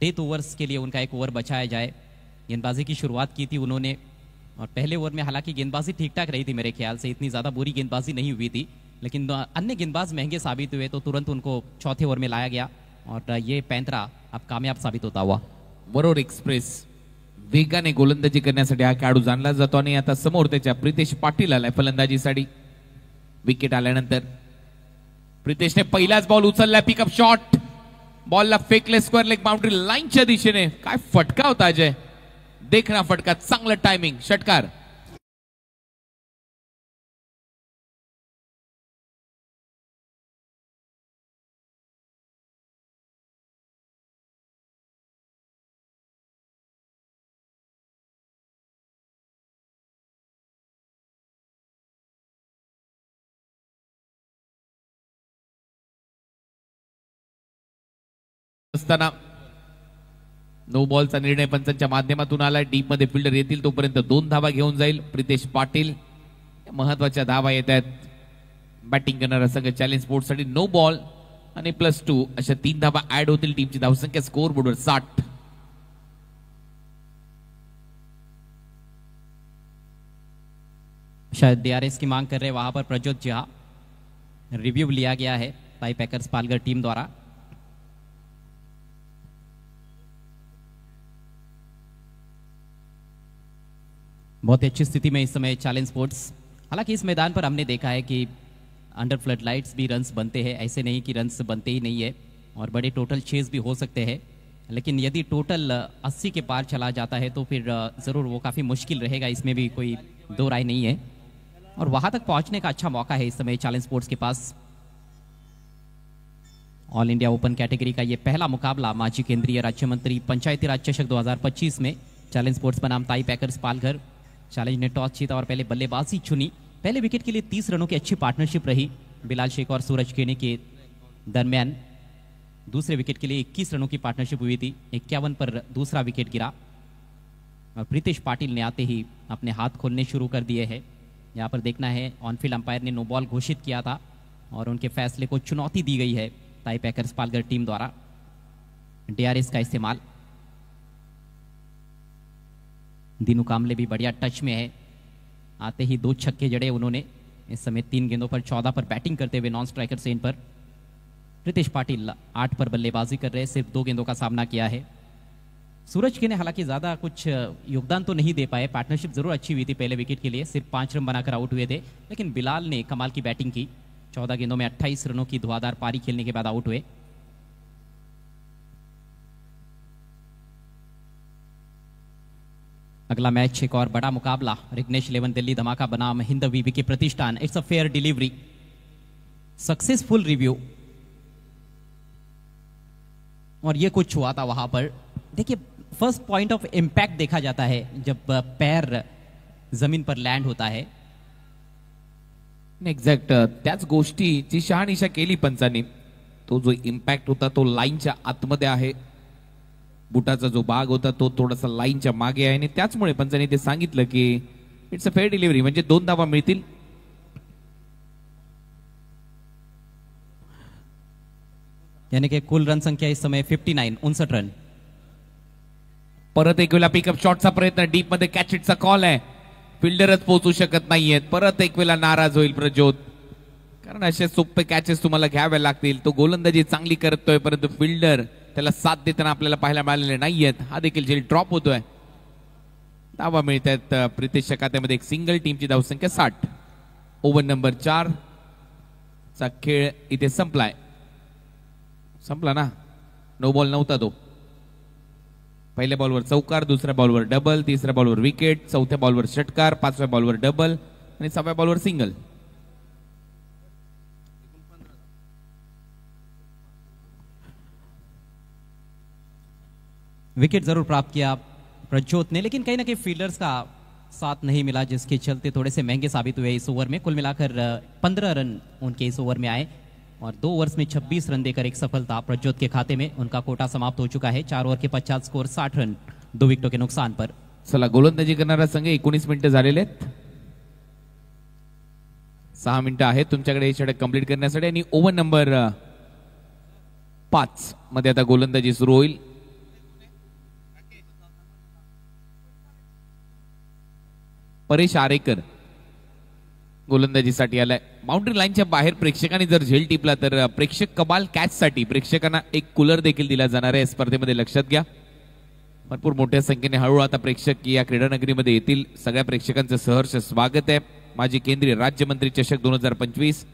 [SPEAKER 1] डेथ ओवर्स के लिए उनका एक ओवर बचाया जाए. गेंदबाजी की शुरुआत की थी उन्होंने और पहले ओवर में हालांकि गेंदबाजी ठीक ठाक रही थी, मेरे ख्याल से इतनी ज्यादा बुरी गेंदबाजी नहीं हुई थी, लेकिन अन्य गेंदबाज महंगे साबित हुए तो तुरंत उनको चौथे ओवर में लाया गया और ये पैंतरा अब कामयाब साबित होता हुआ.
[SPEAKER 2] वरोर एक्सप्रेस वेगाने गोलंदाजी करण्यासाठी हा खेळाडू जाणला जातो आणि आता समोर त्याच्या प्रितेश पाटील आलाय फलंदाजीसाठी. विकेट आल्यानंतर प्रितेशने पहिलाच बॉल उचलला. पिकअप शॉट, बॉलला फेकले स्क्वेअर लेग बाउंड्री लाईनच्या दिशेने. काय फटका होता अजय, देखना फटका, चांगलं टायमिंग, षटकार. असताना नो बॉलचा निर्णय पंचांच्या माध्यमातून आलाय. डीप मध्ये फिल्डर येतील तोपर्यंत 2 धावा घेऊन जाईल प्रितेश पाटील. महत्वाच्या धावा येत आहेत. बॅटिंग करणारा संघ चॅलेंज स्पोर्ट्स साठी नो बॉल आणि +2 अशा 3 धावा ऍड होतील. टीमची धावसंख्या स्कोर बोर्डवर 60.
[SPEAKER 1] शायद डीआरएस की मांग कर रहे वहां पर प्रज्योत जी. हाँ, रिव्यू लिया गया है टाई पैकर्स पालघर टीम द्वारा. बहुत ही अच्छी स्थिति में इस समय चैलेंज स्पोर्ट्स. हालांकि इस मैदान पर हमने देखा है कि अंडर फ्लड लाइट्स भी रन्स बनते हैं, ऐसे नहीं कि रन्स बनते ही नहीं है और बड़े टोटल चेज भी हो सकते हैं, लेकिन यदि टोटल 80 के पार चला जाता है तो फिर ज़रूर वो काफ़ी मुश्किल रहेगा, इसमें भी कोई दो राय नहीं है. और वहां तक पहुंचने का अच्छा मौका है इस समय चैलेंज स्पोर्ट्स के पास. ऑल इंडिया ओपन कैटेगरी का ये पहला मुकाबला माजी केंद्रीय राज्य मंत्री पंचायती राज चषक 2025 में चैलेंज स्पोर्ट्स बनाम ताई पैकर्स पालघर. चैलेंज ने टॉस जीता और पहले बल्लेबाजी चुनी. पहले विकेट के लिए 30 रनों की अच्छी पार्टनरशिप रही बिलाल शेख और सूरज केनी के दरमियान. दूसरे विकेट के लिए 21 रनों की पार्टनरशिप हुई थी. 51 पर दूसरा विकेट गिरा और प्रीतेश पाटिल ने आते ही अपने हाथ खोलने शुरू कर दिए हैं. यहाँ पर देखना है ऑनफील्ड अंपायर ने नो बॉल घोषित किया था और उनके फैसले को चुनौती दी गई है ताई पैकर्स पालघर टीम द्वारा. डीआरएस का इस्तेमाल. दीनू कामले भी बढ़िया टच में है. आते ही 2 छक्के जड़े उन्होंने. इस समय 3 गेंदों पर 14 पर बैटिंग करते हुए नॉन स्ट्राइकर सेन पर. प्रीतेश पाटिल 8 पर बल्लेबाजी कर रहे, सिर्फ 2 गेंदों का सामना किया है. सूरज के ने हालांकि ज्यादा कुछ योगदान तो नहीं दे पाए. पार्टनरशिप जरूर अच्छी हुई थी पहले विकेट के लिए, सिर्फ 5 रन बनाकर आउट हुए थे, लेकिन बिलाल ने कमाल की बैटिंग की. 14 गेंदों में 28 रनों की धुआंधार पारी खेलने के बाद आउट हुए. अगला मैच एक और बड़ा मुकाबला रिग्नेश 11 दिल्ली धमाका बनाम हिंद वीवीके प्रतिष्ठान. It's a fair delivery, successful review. और ये कुछ हुआ था वहां पर. देखिए, फर्स्ट पॉइंट ऑफ इंपैक्ट देखा जाता है जब पैर जमीन पर लैंड होता है.
[SPEAKER 2] एक्झॅक्ट त्याच गोष्टीची शहानिशा केली पंचांनी. तो जो इम्पॅक्ट होता तो लाईनच्या आतमध्ये आहे. बुटाचा जो भाग होता तो थोडासा लाईनच्या मागे आहे आणि त्याचमुळे पंचांनी ते सांगितलं की इट्स अ फेअर डिलिव्हरी, म्हणजे 2 धावा मिळतील.
[SPEAKER 1] यानी कि कुल रन संख्या इस समय 59 59 रन.
[SPEAKER 2] परत एक वेळा पिकअप शॉटचा प्रयत्न, डीप मध्ये कॅच इटचा कॉल आहे, फिल्डरच पोहोचू शकत नाहीयेत. परत एक वेळा नाराज होईल प्रज्योत, कारण असे सोपे कॅचेस तुम्हाला घ्यावे लागतील. तो गोलंदाजी चांगली करतोय परंतु फिल्डर त्याला साथ देताना आपल्याला पाहायला मिळालेले नाहीयेत. हा देखील झेल ड्रॉप होतोय. धावा मिळत आहेत प्रितेशच्या खात्यामध्ये, एक सिंगल. टीमची धावसंख्या 60. ओव्हर नंबर 4 चा खेळ इथे संपला ना. नो बॉल नव्हता तो. पहिल्या बॉलवर चौकार, दुसऱ्या बॉलवर डबल, तिसऱ्या बॉलवर विकेट, चौथ्या बॉलवर षटकार, 5व्या बॉलवर डबल आणि 6व्या बॉलवर सिंगल.
[SPEAKER 1] विकेट जरूर प्राप्त किया प्रज्योत ने, लेकिन कहीं ना कहीं फील्डर्स का साथ नहीं मिला, जिसके चलते थोड़े से महंगे साबित हुए इस ओवर में. कुल मिलाकर 15 रन उनके इस ओवर में आए और 2 ओवर्स में 26 रन देकर एक सफलता प्रज्योत के खाते में. उनका कोटा समाप्त हो चुका है. 4 ओवर के 50 स्कोर 60 रन 2 विकेटों के नुकसान पर.
[SPEAKER 2] चला, गोलंदाजी करणारा संघ 19 मिनिटं झालेले आहेत. 6 मिनिटं आहेत तुमच्याकडे हे षटक कंप्लीट करण्यासाठी आणि ओव्हर नंबर 5 मध्ये आता गोलंदाजी सुरू होईल. परेश आरेकर गोलंदाजीसाठी आलाय. बाउंड्री लाईनच्या बाहेर प्रेक्षकांनी जर झेल टिपला तर प्रेक्षक कबाल कॅच साठी प्रेक्षकांना एक कूलर देखील दिला जाणार आहे स्पर्धेमध्ये, लक्षात घ्या. भरपूर मोठ्या संख्येने हळूहळू आता प्रेक्षक या क्रीडानगरीमध्ये येतील. सगळ्या प्रेक्षकांचं सहर्ष स्वागत आहे. माजी केंद्रीय राज्यमंत्री चषक 2025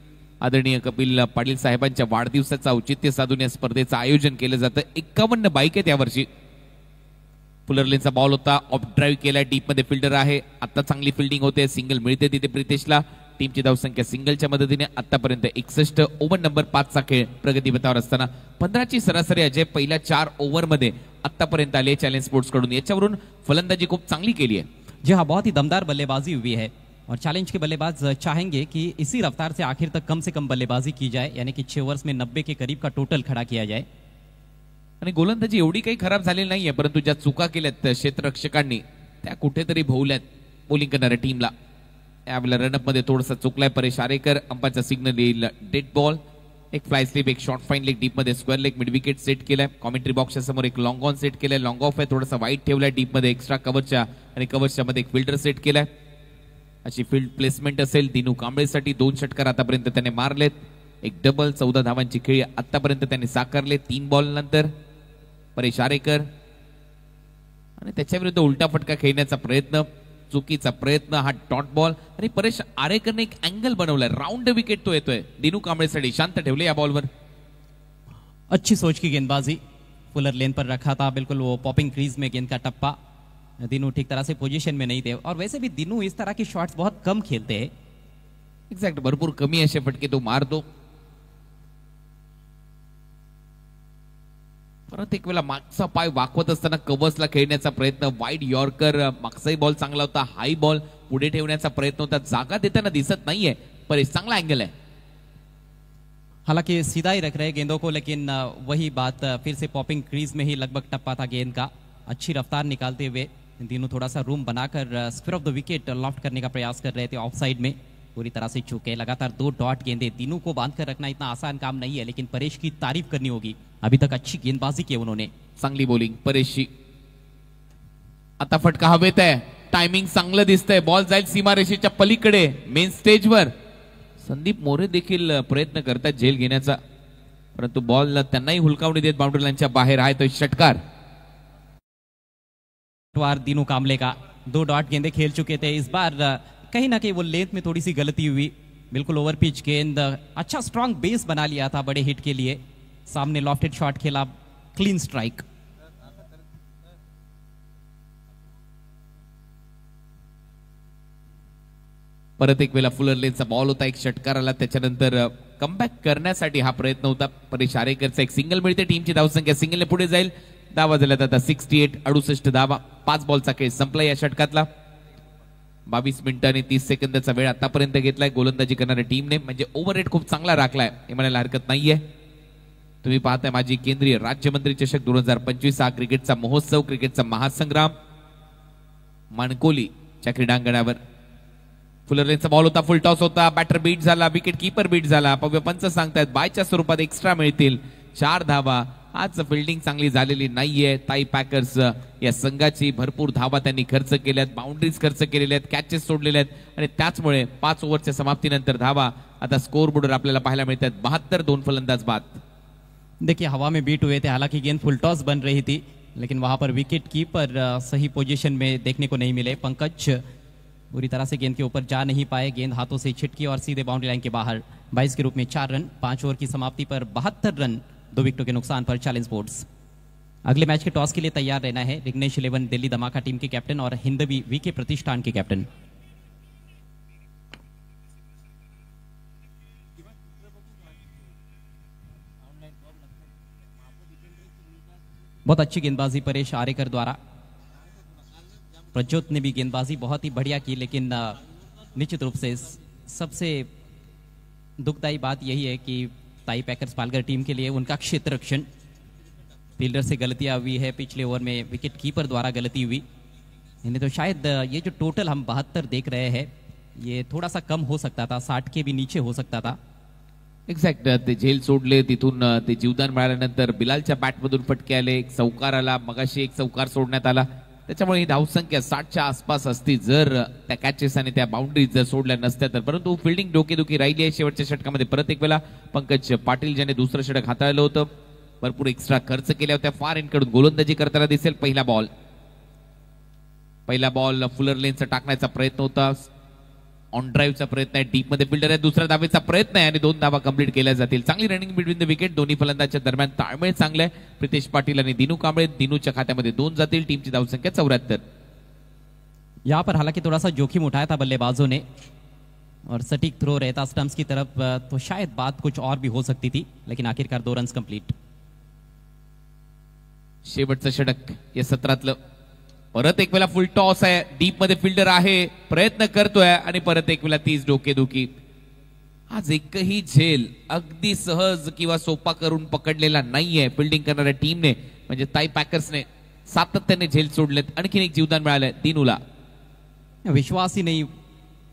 [SPEAKER 2] आदरणीय कपिल पाटील साहेबांच्या वाढदिवसाचं औचित्य साधून या स्पर्धेचं आयोजन केलं जातं. 51 बाईक आहेत यावर्षी. फुलरलेनचा बॉल होता, ऑफ ड्राईव्ह केलाय, डीप मध्ये फिल्डर आहे. आता चांगली फिल्डिंग होते, सिंगल मिळते तिथे प्रितेशला. टीमची धावसंख्या सिंगलच्या मदतीने आतापर्यंत 61. ओव्हर नंबर 5 चा खेळ प्रगतीपथावर असताना 15ची सरासरी अजय पहिल्या 4 ओव्हर मध्ये आतापर्यंत आले चॅलेंज स्पोर्ट्स कडून. याच्यावरून फलंदाजी खूप चांगली केली आहे.
[SPEAKER 1] जी हाँ, बहुत ही दमदार बल्लेबाजी हुई है और चैलेंज के बल्लेबाज चाहेंगे कि इसी रफ्तार से आखिर तक कम से कम बल्लेबाजी की जाए, यानी कि 6 ओवर्स में 90 के करीब का टोटल खड़ा किया जाए.
[SPEAKER 2] आणि गोलंदाजी एवढी काही खराब झालेली नाहीये, परंतु ज्या चुका केल्यात क्षेत्ररक्षकांनी त्या कुठेतरी भोवल्यात बॉलिंग करणाऱ्या टीमला. यावेळेला रनअप मध्ये थोडासा चुकलाय परेश आरेकर. अंपायरचा सिग्नल येईल डेड बॉल. एक फ्लाय स्लिप, एक शॉर्ट फाईन लेग, डीप मध्ये square leg, mid wicket set केलाय. कॉमेंट्री बॉक्सच्या समोर एक लॉंग ऑन सेट केलाय. लॉंग ऑफ आहे, थोडासा वाईट ठेवलाय. डीप मध्ये एक्स्ट्रा कव्हरच्या आणि कव्हरच्या मध्ये एक फिल्डर सेट केलाय. अशी फील्ड प्लेसमेंट असेल. दिनू कांबळेसाठी 2 षटकार आतापर्यंत त्याने मारलेत. एक डबल, 14 धावांची खेळी आतापर्यंत त्यांनी साकारले 3 बॉल नंतर. परेश आरेकर आणि त्याच्या विरुद्ध उलटा फटका खेळण्याचा प्रयत्न, चुकीचा प्रयत्न, हा डॉट बॉल. आणि परेश आरेकरने एक अँगल बनवलाय, राउंड विकेट तो येतोय. दिनू कांबळेसाठी शांत ठेवले या बॉलवर.
[SPEAKER 1] अच्छी सोच की गेंदबाजी, फुलर लेन पर रखा था, बिल्कुल वो पॉपिंग क्रीज में गेंद का टप्पा. दिनू ठीक तरह से पोजीशन में नहीं थे और वैसे भी दिनू इस तरह के शॉट्स बहुत कम खेलते हैं.
[SPEAKER 2] एक्झॅक्ट, भरपूर कमी असे फटके तो मारतो. परत एक वेळा मागचा पाय वाकवत असताना कव्हर्सला खेळण्याचा प्रयत्न. वाईड यॉर्कर, मागचाही बॉल चांगला होता. हाय बॉल पुढे ठेवण्याचा प्रयत्न होता. जागा देताना दिसत नाहीये परेश. चांगला अँगल आहे.
[SPEAKER 1] हालांकि सीधा ही रख रहे गेंदों को, लेकिन वही बात फिर से पॉपिंग क्रीज में ही लगभग टप्पा था गेंद का. अच्छी रफ्तार निकालते हुए दिनू थोड़ा सा रूम बनाकर square of the wicket loft करने का प्रयास कर रहे थे. ऑफ साइड में पूरी तरह से चूके. लगातार 2 डॉट गेंदे. दिनू को बांध कर रखना इतना आसान काम नहीं है, लेकिन परेश की तारीफ करनी होगी. अभी तक अच्छी गेंदबाजी की उन्होंने.
[SPEAKER 2] चांगली बॉलिंग परेशची. आता फटका हवेत आहे. टायमिंग चांगलं दिसतंय. बॉल जाईल सीमारेषेच्या पलीकडे मेन स्टेजवर. संदीप मोरे देखील प्रयत्न करतात झेल घेण्याचा, परंतु बॉल त्यांनाही हुलकावणी देत बाउंड्री लाईनच्या बाहेर आहे तो षटकार.
[SPEAKER 1] दिनू कांबले का 2 डॉट गेंदे खेल चुके थे. इस बार कहीं ना कहीं वो लेंथ में थोड़ी सी गलती हुई. बिल्कुल ओवर पिच गेंद. अच्छा स्ट्रॉन्ग बेस बना लिया था बड़े हिट के लिए. सामने लॉफ्टेड शॉट खेला, क्लीन स्ट्राइक.
[SPEAKER 2] परत एक वेळा फुलर लेनचा बॉल होता. एक षटकार आला. त्याच्यानंतर कमबॅक करण्यासाठी हा प्रयत्न होता परेश आरेकरचा. एक सिंगल मिळते. टीमची धावसंख्या सिंगलने पुढे जाईल. धावा झाल्यात आता 68. 68 धावा. 5 बॉलचा खेळ संपला या षटकातला. 22 मिनिटं आणि 30 सेकंदाचा वेळ आतापर्यंत घेतलाय गोलंदाजी करणाऱ्या टीमने. म्हणजे ओव्हर रेट खूप चांगला राखलाय हे म्हणायला हरकत नाहीये. तुम्ही पाहताय माजी केंद्रीय राज्यमंत्री चषक 2025 हा क्रिकेटचा महोत्सव, क्रिकेटचा महासंग्राम माणकोलीच्या क्रीडांगणावर. फुलरलेनचा बॉल होता, फुल टॉस होता, बॅटर बीट झाला, विकेट कीपर बीट झाला. पव्य पंच सांगतायत बायच्या स्वरूपात एक्स्ट्रा मिळतील 4 धावा. आज फिल्डिंग चांगली झालेली नाहीये ताई पॅकर्स या संघाची. भरपूर धावा त्यांनी खर्च केल्यात, बाउंड्रीज खर्च केलेल्या आहेत, कॅचेस सोडलेले आहेत आणि त्याचमुळे 5 ओव्हरच्या समाप्तीनंतर धावा आता स्कोर बोर्डवर आपल्याला पाहायला मिळतात 72. 2 फलंदाज बाद.
[SPEAKER 1] देखिए हवा में बीट हुए थे, हालांकि गेंद फुल टॉस बन रही थी, लेकिन वहां पर विकेट कीपर सही पोजीशन में देखने को नहीं मिले. पंकज पूरी तरह से गेंद के ऊपर जा नहीं पाए, गेंद हाथों से छिटकी और सीधे बाउंड्री लाइन के बाहर. 22 के रूप में 4 रन. 5 ओवर की समाप्ति पर 72 रन 2 विकेटों के नुकसान पर चैलेंज स्पोर्ट्स अगले मैच के टॉस के लिए तैयार रहना है. विघ्नेश 11 दिल्ली धमाका टीम के कैप्टन और हिंदवी वीके प्रतिष्ठान के कैप्टन. बहुत अच्छी गेंदबाजी परेश आरेकर द्वारा. प्रज्योत ने भी गेंदबाजी बहुत ही बढ़िया की, लेकिन निश्चित रूप से सबसे दुखदायी बात यही है कि ताई पैकर्स पालघर टीम के लिए उनका क्षेत्र रक्षण, फील्डर से गलतियां हुई है, पिछले ओवर में विकेट कीपर द्वारा गलती हुई. इन्हें तो शायद ये जो टोटल हम 72 देख रहे हैं ये थोड़ा सा कम हो सकता था, 60 के भी नीचे हो सकता था.
[SPEAKER 2] एक्झॅक्ट ते झेल सोडले, तिथून ते जीवदान मिळाल्यानंतर बिलालच्या बॅटमधून फटके आले, एक चौकार आला, मगाशी एक चौकार सोडण्यात आला. त्याच्यामुळे ही धावसंख्या 60च्या आसपास असती जर त्या कॅचेस आणि त्या बाउंड्रीज जर सोडल्या नसत्या तर. परंतु फिल्डिंग डोकेदुखी राहिली आहे शेवटच्या षटकामध्ये. परत एक वेळा पंकज पाटील ज्याने दुसरं षटक हाताळलं होतं, भरपूर एक्स्ट्रा खर्च केल्या होत्या, फार एंडकडून गोलंदाजी करताना दिसेल. पहिला बॉल फुलर लेनचा टाकण्याचा प्रयत्न होता, ऑन ड्राईव्हचा प्रयत्न आहे, डीप मध्ये फिल्डर आहे, दुसऱ्या धावेचा प्रयत्न आहे आणि 2 धावा कंप्लीट केल्या जातील. चांगली रनिंग बिटवीन द विकेट, दोन्ही फलंदाजांच्या दरम्यान ताळमेळ चांगला आहे. प्रितेश पाटील आणि दिनू कांबळे, दिनूच्या खात्यामध्ये 2 जातील. टीमची धावसंख्या 74.
[SPEAKER 1] यहाँ पर हालांकि थोड़ा सा जोखिम उठाया था बल्लेबाजों ने और सटीक थ्रो रहता स्टंप्स की तरफ तो शायद बात कुछ और भी हो सकती थी, लेकिन आखिरकार 2 रन्स कंप्लीट.
[SPEAKER 2] शेवटचं षटक या सत्रातलं. परत एक वेळा फुल टॉस आहे, डीप मध्ये फिल्डर आहे, प्रयत्न करतोय आणि परत एक वेळा 30 डोकेदुखी. आज एकही झेल अगदी सहज किंवा सोपा करून पकडलेला नाहीये फिल्डिंग करणाऱ्या टीमने, म्हणजे ताई पॅकर्सने सातत्याने झेल सोडलेत. आणखीन एक जीवदान मिळालंय दिनूला.
[SPEAKER 1] विश्वास ही नहीं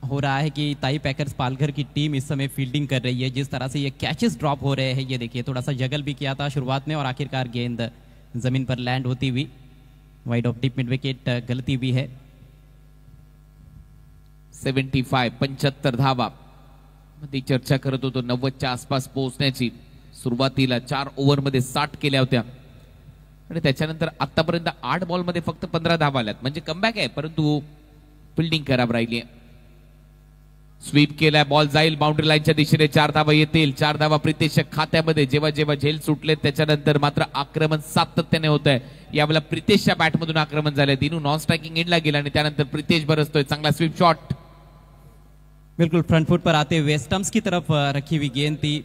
[SPEAKER 1] हो रहा है कि ताई पैकर्स पालघर की टीम इस समय फील्डिंग कर रही है. जिस तरह से ये कैचेस ड्रॉप हो रहे हैं, ये देखिए थोड़ा सा जगल भी किया था शुरुआत में और आखिरकार गेंद जमीन पर लैंड होती हुई wide of deep mid wicket गलती हुई है.
[SPEAKER 2] 75 धावा मध्ये चर्चा करत होतो 90च्या आसपास पोहोचण्याची. सुरुवातीला 4 ओव्हरमध्ये 60 केल्या होत्या आणि त्याच्यानंतर आतापर्यंत 8 बॉलमध्ये फक्त 15 धावा आल्यात, म्हणजे कमबॅक आहे, परंतु फिल्डिंग खराब राहिली आहे. स्वीप केलाय, बॉल जाईल बाउंड्री लाईनच्या दिशेने, 4 धावा येतील. 4 धावा प्रितेशच्या खात्यामध्ये. जेव्हा जेव्हा झेल सुटले त्याच्यानंतर मात्र आक्रमण सातत्याने होत आहे. यावेळेला प्रितेशच्या बॅटमधून आक्रमण झालंय. दिनू नॉन स्ट्रायकिंग एंडला गेला आणि त्यानंतर प्रितेश बरसतोय. चांगला स्वीप शॉट,
[SPEAKER 1] बिल्कुल फ्रंट फुट पर आते हुए स्टंप्स की तरफ रखी हुई गेंद थी,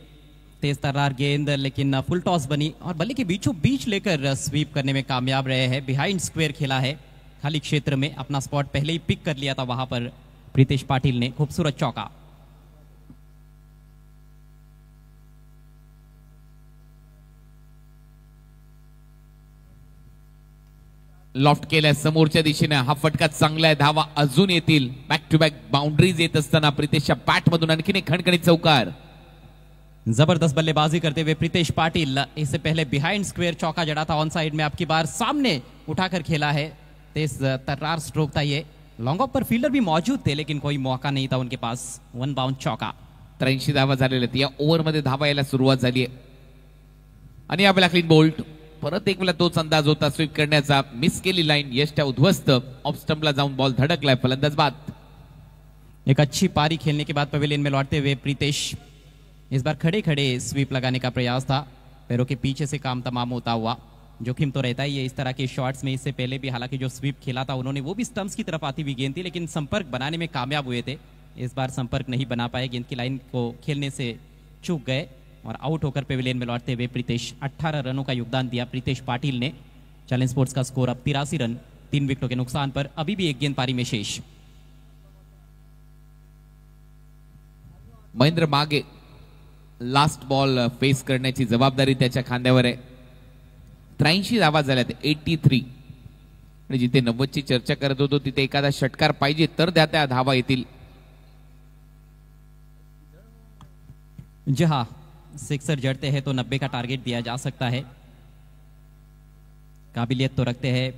[SPEAKER 1] तेज तर्रार गेंद, लेकिन फुल टॉस बनी और बल्ले के बीचों बीच लेकर स्वीप करने में कामयाब रहे हैं. बिहाइंड स्क्वायर खेला है खाली क्षेत्र में, अपना स्पॉट पहले ही पिक कर लिया था वहां पर प्रितेश पाटिल ने. खूबसूरत चौका.
[SPEAKER 2] लॉफ्ट केलाय समोरच्या दिशेने. हा फटका चांगला आहे, धावा अजून येतील. बॅक टू बॅक बाउंड्रीज येत असताना प्रितेशच्या बॅटमधून आणखीन एक खणखणीत चौकार.
[SPEAKER 1] जबरदस्त बल्लेबाजी करते हुए प्रितेश पाटिल. इससे पहले बिहाइंड स्क्वायर चौका जड़ा था ऑन साइड में, आपकी बार सामने उठाकर खेला है. तेज तर्रार स्ट्रोक था ये. लॉन्ग ऑफ पर फील्डर भी मौजूद थे लेकिन कोई मौका नहीं था उनके पास. 1 बाउंड चौका.
[SPEAKER 2] 83 धावा झालेल्या आहेत. या ओव्हरमध्ये धावा यायला सुरुवात झाली आहे आणि यावेळेला क्लीन बोल्ट. परत एक वेळा तोच अंदाज होता स्वीप करण्याचा. मिस केली लाईन, यशच्या उद्ध्वस्त. ऑफ स्टंपला जाऊन बॉल धडकलाय. फलंदाज बाद.
[SPEAKER 1] एक अच्छी पारी खेलने के बाद पवेलियन में लौटते हुए प्रितेश इस बार खड़े खड़े स्वीप लगाने का प्रयास था. पैरों के पीछे से काम तमाम होता हुआ. जोखिम तो रहता ही है इस तरह के शॉट्स में. इससे पहले भी हालांकि जो स्वीप खेला था उन्होंने वो भी स्टंप्स की तरफ आती हुई गेंद थी, लेकिन संपर्क बनाने में कामयाब हुए थे. इस बार संपर्क नहीं बना पाए, गेंद की लाइन को खेलने से चूक गए और आउट होकर पेविलियन में लौटते हुए प्रितेश. 18 रनों का योगदान दिया प्रितेश पाटिल ने. चैलेंज स्पोर्ट्स का स्कोर अब 83 रन 3 विकेटों के नुकसान पर. अभी भी एक गेंद पारी में शेष.
[SPEAKER 2] महेंद्र मागे लास्ट बॉल फेस करण्याची जबाबदारी त्याच्या खांद्यावर आहे. 83 धावा झाल्यात, 83. आणि जिथे 90ची चर्चा करत होतो तिथे एखादा षटकार पाहिजे तर त्या धावा येतील.
[SPEAKER 1] जी हाँ, सिक्सर जड़ते हैं तो 90 का टारगेट दिया जा सकता है. काबिलियत तो रखते हैं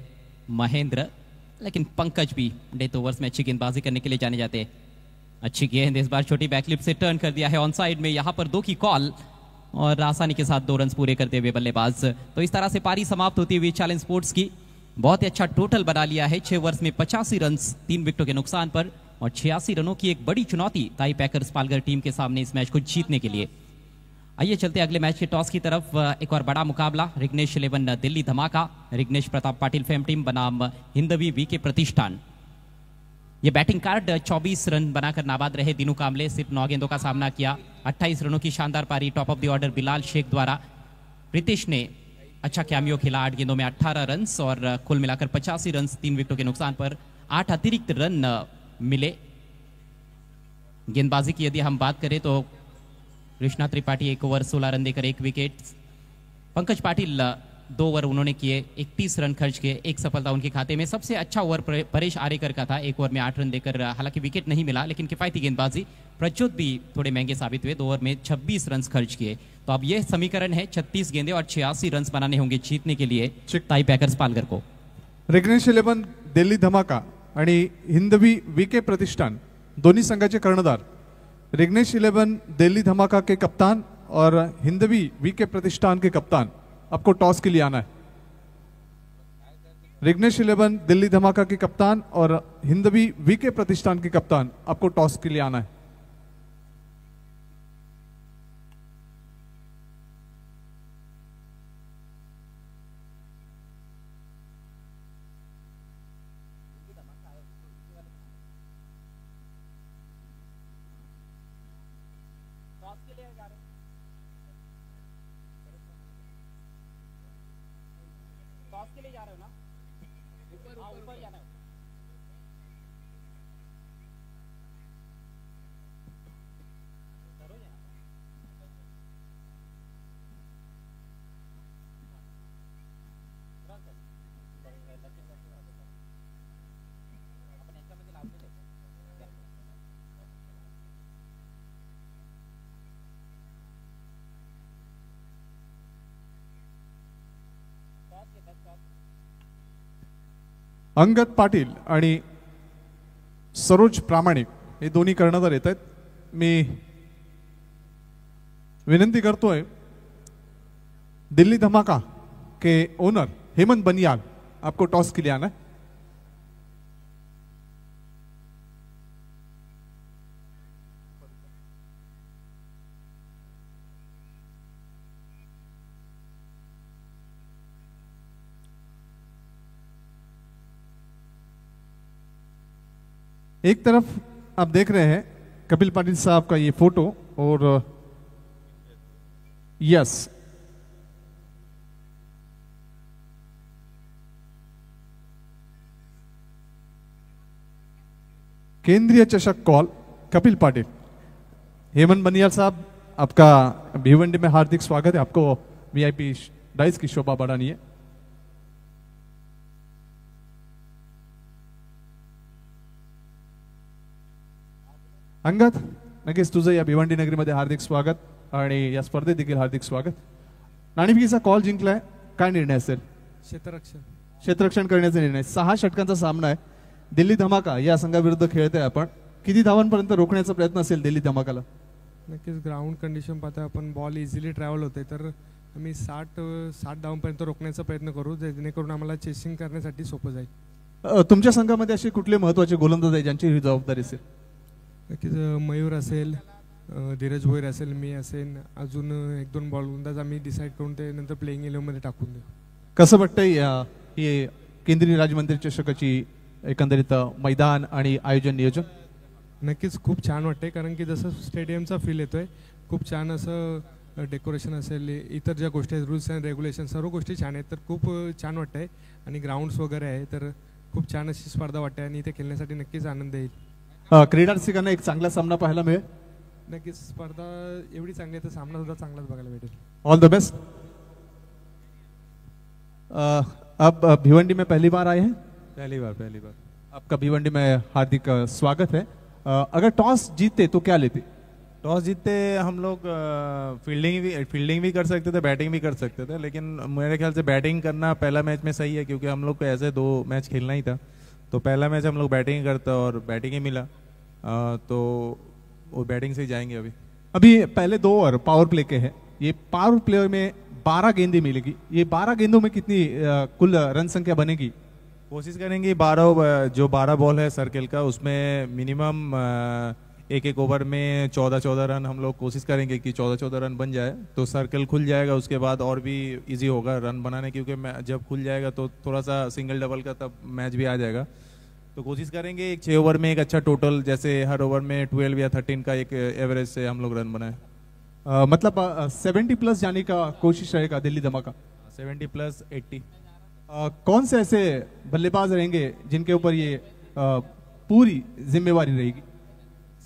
[SPEAKER 1] महेंद्र, लेकिन पंकज भी डेथ ओवर्स में अच्छी गेंदबाजी करने के लिए जाने जाते हैं. अच्छी गेंद इस बार छोटी बैकलिप से टर्न कर दिया है ऑन साइड में. यहां पर 2 की कॉल और आसानी के साथ 2 रन पूरे करते हुए बल्लेबाज. तो इस तरह से पारी समाप्त होती हुई चैलेंज स्पोर्ट्स की. बहुत ही अच्छा टोटल बना लिया है 6 ओवर्स में 85 रन 3 विकेटों के नुकसान पर और 86 रनों की एक बड़ी चुनौती ताई पैकर्स पालघर टीम के सामने इस मैच को जीतने के लिए. आइए चलते अगले मैच के टॉस की तरफ. एक और बड़ा मुकाबला रिग्नेश 11 दिल्ली धमाका, रिग्नेश प्रताप पाटिल फेम टीम बनाम हिंदवी वीके प्रतिष्ठान. ये बैटिंग कार्ड 24 रन बनाकर नाबाद रहे. दिनू कामले सिर्फ 9 गेंदों का सामना किया. 28 रनों की शानदार पारी top of the order Bilal Shaikh द्वारा. प्रीतिश ने अच्छा कैमियो खेला, 8 गेंदों में 18 रन और कुल मिलाकर 85 रन 3 विकेटों के नुकसान पर 8 अतिरिक्त रन मिले. गेंदबाजी की यदि हम बात करें तो कृष्णा त्रिपाठी 1 ओवर 16 रन देकर 1 विकेट. पंकज पाटिल 2 ओवर उन्होंने किए, 31 रन खर्च किए, 1 सफलता उनके खाते में. सबसे अच्छा ओवर परेश आरेकर का था, 1 ओवर में 8 रन देकर. हालांकि विकेट नहीं मिला लेकिन किफायती गेंदबाजी. प्रज्योत भी थोड़े महंगे साबित हुए, 2 ओवर में 26 रन खर्च किए. तो अब यह समीकरण है 36 गेंदे और 86 रन बनाने होंगे जीतने के लिए ताई पैकर्स पालघर को.
[SPEAKER 3] रिग्नेश 11 दिल्ली धमाका आणि हिंदवी वीके प्रतिष्ठान दोन्ही संघाचे कर्णधार. रिग्नेश 11 दिल्ली धमाका के कप्तान और हिंदवी वीके प्रतिष्ठान के कप्तान, आपको टॉस के लिए आना है. रिग्नेश 11 दिल्ली धमाका के कप्तान और हिंदवी वीके प्रतिष्ठान के कप्तान, आपको टॉस के लिए आना है. अंगद पाटील आणि सरोज प्रामाणिक हे दोन्ही कर्णधार येत आहेत. मी विनंती करतोय दिल्ली धमाका के ओनर हेमंत बनियाल, आपको टॉस के लिए आना है. एक तरफ आप देख रहे हैं कपिल पाटिल साहब का ये फोटो और यस केंद्रीय चषक कॉल कपिल पाटिल. हेमंत बनियाल साहब, आपका भिवंडी में हार्दिक स्वागत है. आपको वीआईपी डाइस की शोभा बढ़ानी है. अंगद, नक्कीच तुझं या भिवंडी नगरीमध्ये हार्दिक स्वागत आणि या स्पर्धेत देखील हार्दिक स्वागत. नाणेफेकीचा कॉल जिंकलाय, काय निर्णय असेल? क्षेत्ररक्षण करण्याचा निर्णय. 6 षटकांचा सामना आहे. दिल्ली धमाका या संघाविरुद्ध खेळत आहे आपण. किती धावांपर्यंत रोखण्याचा प्रयत्न असेल दिल्ली धमाकाला?
[SPEAKER 4] नक्कीच ग्राउंड कंडिशन पाहता आपण बॉल इझिली ट्रॅव्हल होते, तर आम्ही 60 धावांपर्यंत रोखण्याचा प्रयत्न करू जेणेकरून आम्हाला चेसिंग करण्यासाठी सोपं जाईल.
[SPEAKER 3] तुमच्या संघामध्ये असे कुठले महत्त्वाचे गोलंदाज आहेत ज्यांची ही जबाबदारी असेल?
[SPEAKER 4] नक्कीच मयूर असेल, धीरज भोईर असेल, मी असेल, अजून 1-2 गोलंदाज आम्ही डिसाईड करून ते नंतर प्लेइंग 11 मध्ये टाकून देऊ.
[SPEAKER 3] कसं वाटतंय हे केंद्रीय राज्यमंत्री चषकाची एकंदरीत मैदान आणि आयोजन नियोजन?
[SPEAKER 4] नक्कीच खूप छान वाटते, कारण की जसं स्टेडियमचा फील येतोय, खूप छान असं डेकोरेशन असेल, इतर ज्या गोष्टी आहेत, रूल्स अँड रेग्युलेशन, सर्व गोष्टी छान आहेत, तर खूप छान वाटतंय. आणि ग्राउंड्स वगैरे आहे, तर खूप छान अशी स्पर्धा वाटते आणि इथे खेळण्यासाठी नक्कीच आनंद येईल.
[SPEAKER 3] क्रीडा रसिकांना एक चांगला सामना पाहायला मिळेल.
[SPEAKER 4] नक्कीच स्पर्धा एवढी चांगली आहे तर सामना सुद्धा चांगलाच बघायला भेटेल.
[SPEAKER 3] All the best. अब भिवंडी में पहली बार आए हैं?
[SPEAKER 5] पहली बार.
[SPEAKER 3] आपका भिवंडी में हार्दिक स्वागत है. अगर टॉस जीतते तो क्या लेते?
[SPEAKER 5] टॉस जीतते हम लोग फील्डिंग भी कर सकते थे, बैटिंग भी कर सकते थे, लेकिन मेरे ख्याल से बैटिंग करना पहला मैच में सही है, क्योंकि हम लोग को ऐसे 2 मैच खेलना ही था. तो पहला मैच हम लोग बैटिंग करते और बैटिंग ही मिला, तो वो बैटिंग से ही जाएंगे.
[SPEAKER 3] अभी पहले 2 ओवर पावर प्ले के हैं. ये पावर प्ले में 12 गेंदें मिलेगी. ये 12 गेंदों में कितनी कुल रन संख्या बनेगी?
[SPEAKER 5] कोशिश करेंगे 12 बॉल है सर्किल का, उसमें मिनिमम एक ओवर में 14 रन हम लोग कोशिश करेंगे कि 14 रन बन जाए, तो सर्कल खुल जाएगा. उसके बाद और भी इजी होगा रन बनाने, क्योंकि जब खुल जाएगा तो थोड़ा सा सिंगल डबल का तब मैच भी आ जाएगा. तो कोशिश करेंगे एक 6 ओवर में एक अच्छा टोटल, जैसे हर ओवर में 12 या 13 का एक एवरेज से हम लोग रन बनाए.
[SPEAKER 3] मतलब 70 प्लस जाने का कोशिश रहेगा दिल्ली धमाका.
[SPEAKER 5] 70 प्लस 80.
[SPEAKER 3] कौन से ऐसे बल्लेबाज रहेंगे जिनके ऊपर ये पूरी जिम्मेवारी रहेगी?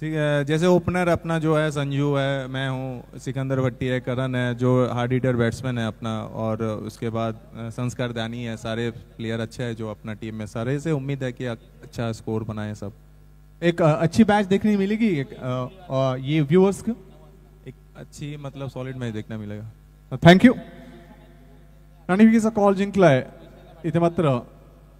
[SPEAKER 5] जैसे ओपनर अपना जो है संजू है, मैं हूँ, सिकंदर भट्टी है, करण है जो हार्ड हिटर बैट्समैन है अपना, और उसके बाद संस्कार दानी है. सारे प्लेयर अच्छे हैं जो अपना टीम में, सारे से उम्मीद है कि अच्छा स्कोर बनाए सब.
[SPEAKER 3] एक अच्छी मैच देखने मिलेगी ये व्यूअर्स को.
[SPEAKER 5] एक अच्छी मतलब सॉलिड मैच देखना मिलेगा.
[SPEAKER 3] Thank you. रणविकीचा कॉल जिंकलाय इथे मात्र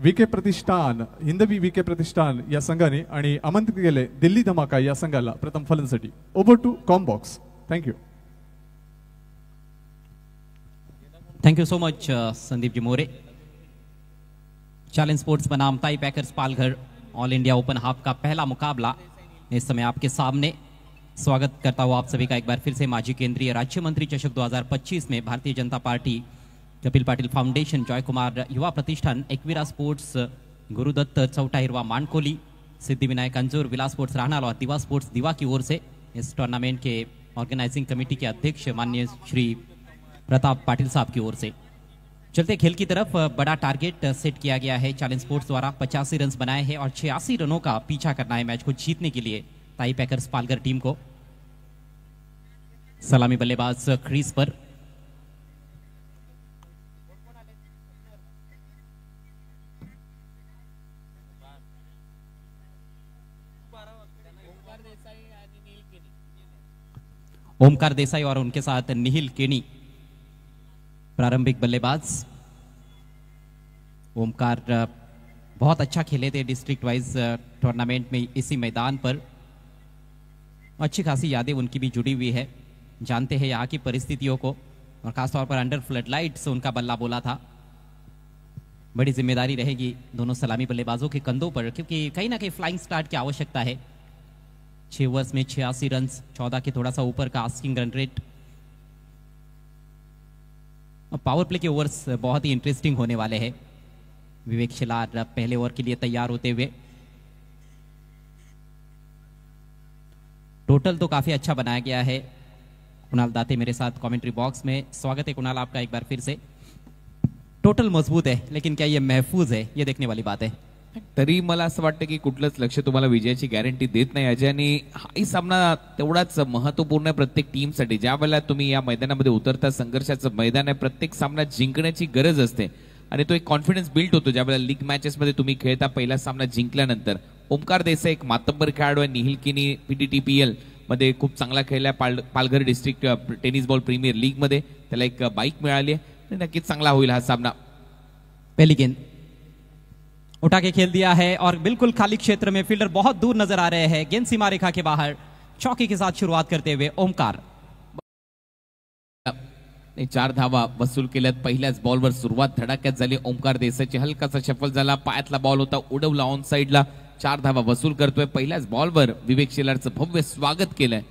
[SPEAKER 3] विके प्रतिष्ठान, हिंदवी विके प्रतिष्ठान या संघाने आणि आमंत्रित केले दिल्ली धमाका या संघाला प्रथम फलंदाजीसाठी. ओव्हर टू कॉम्बॉक्स. Thank you.
[SPEAKER 1] Thank you so much Sandeep ji More. Challenge sports बनाम Tai packers Palghar all India open half का पहला मुकाबला इस समय आपके सामने. स्वागत करता हूं आप सभी का एक बार फिर से माजी केंद्रीय राज्य मंत्री चषक 2025 में Bharatiya Janata party, Kapil Patil foundation, Joy Kumar युवा प्रतिष्ठान, एकवीरा स्पोर्ट्स, गुरुदत्त चौटा हिरवा मानकोली, सिद्धिविनायक अंजूर, विलास स्पोर्ट्स राहनाल और दिवा स्पोर्ट्स दिवा की ओर से इस टूर्नामेंट के ऑर्गेनाइजिंग कमेटी के अध्यक्ष माननीय श्री प्रताप पाटिल साहब की ओर से. चलते खेल की तरफ. बड़ा टारगेट सेट किया गया है चैलेंज स्पोर्ट्स द्वारा. 85 रन बनाए हैं और 86 रनों का पीछा करना है मैच को जीतने के लिए ताई पैकर्स पालघर टीम को. सलामी बल्लेबाज क्रीज पर. ओमकार देसाई और उनके साथ निहिल केनी प्रारंभिक बल्लेबाज. ओमकार बहुत अच्छा खेले थे डिस्ट्रिक्ट वाइज टूर्नामेंट में इसी मैदान पर. अच्छी खासी यादें उनकी भी जुड़ी हुई है. जानते हैं यहाँ की परिस्थितियों को, और खासतौर पर अंडर फ्लड लाइट्स उनका बल्ला बोला था. बड़ी जिम्मेदारी रहेगी दोनों सलामी बल्लेबाजों के कंधों पर, क्योंकि कहीं ना कहीं फ्लाइंग स्टार्ट की आवश्यकता है. 6 ओवर्स में 86 रन, 14 के थोड़ा सा ऊपर का asking run rate. Power play के ओवर्स बहुत ही इंटरेस्टिंग होने वाले हैं. विवेक शिलार पहले ओवर के लिए तैयार होते हुए. टोटल तो काफी अच्छा बनाया गया है. कुणाल दाते मेरे साथ कमेंट्री बॉक्स में. स्वागत है कुणाल आपका एक बार फिर से. टोटल मजबूत है, लेकिन क्या ये महफूज है, ये देखने वाली बात है.
[SPEAKER 2] तरी मला असं वाटतं की कुठलंच लक्ष तुम्हाला विजयाची गॅरंटी देत नाही अजय, आणि हाही सामना तेवढाच महत्वपूर्ण आहे प्रत्येक टीमसाठी. ज्या वेळेला तुम्ही या मैदानामध्ये उतरता, संघर्षाचं मैदान आहे, प्रत्येक सामना जिंकण्याची गरज असते आणि तो एक कॉन्फिडन्स बिल्ड होतो ज्या वेळेला लीग मॅचेस मध्ये तुम्ही खेळता. पहिला सामना जिंकल्यानंतर ओमकार देसाई एक मातब्बर खेळाडू आहे. निहिल किनी PTTPL मध्ये खूप चांगला खेळलाय. Palghar district tennis ball premier league मध्ये त्याला एक बाईक मिळाली आहे. नक्कीच चांगला होईल हा सामना.
[SPEAKER 1] पहली गेंद उठा के खेल दिया है और बिल्कुल खाली क्षेत्र में फील्डर बहुत दूर नजर आ रहे हैं. गेंद सीमा रेखा के बाहर. चौके के साथ शुरुआत करते हुए ओमकार.
[SPEAKER 2] 4 धावा वसूल केल्यात. पहिल्याच बॉलवर सुरुवात धडाक्यात झाली. ओमकार देसाईची हलकासा शफल झाला. पायातला बॉल होता, उडवला ऑन साइडला. 4 धावा वसूल करतोय. पहिल्याच बॉलवर विवेक शेलारचं भव्य स्वागत केलंय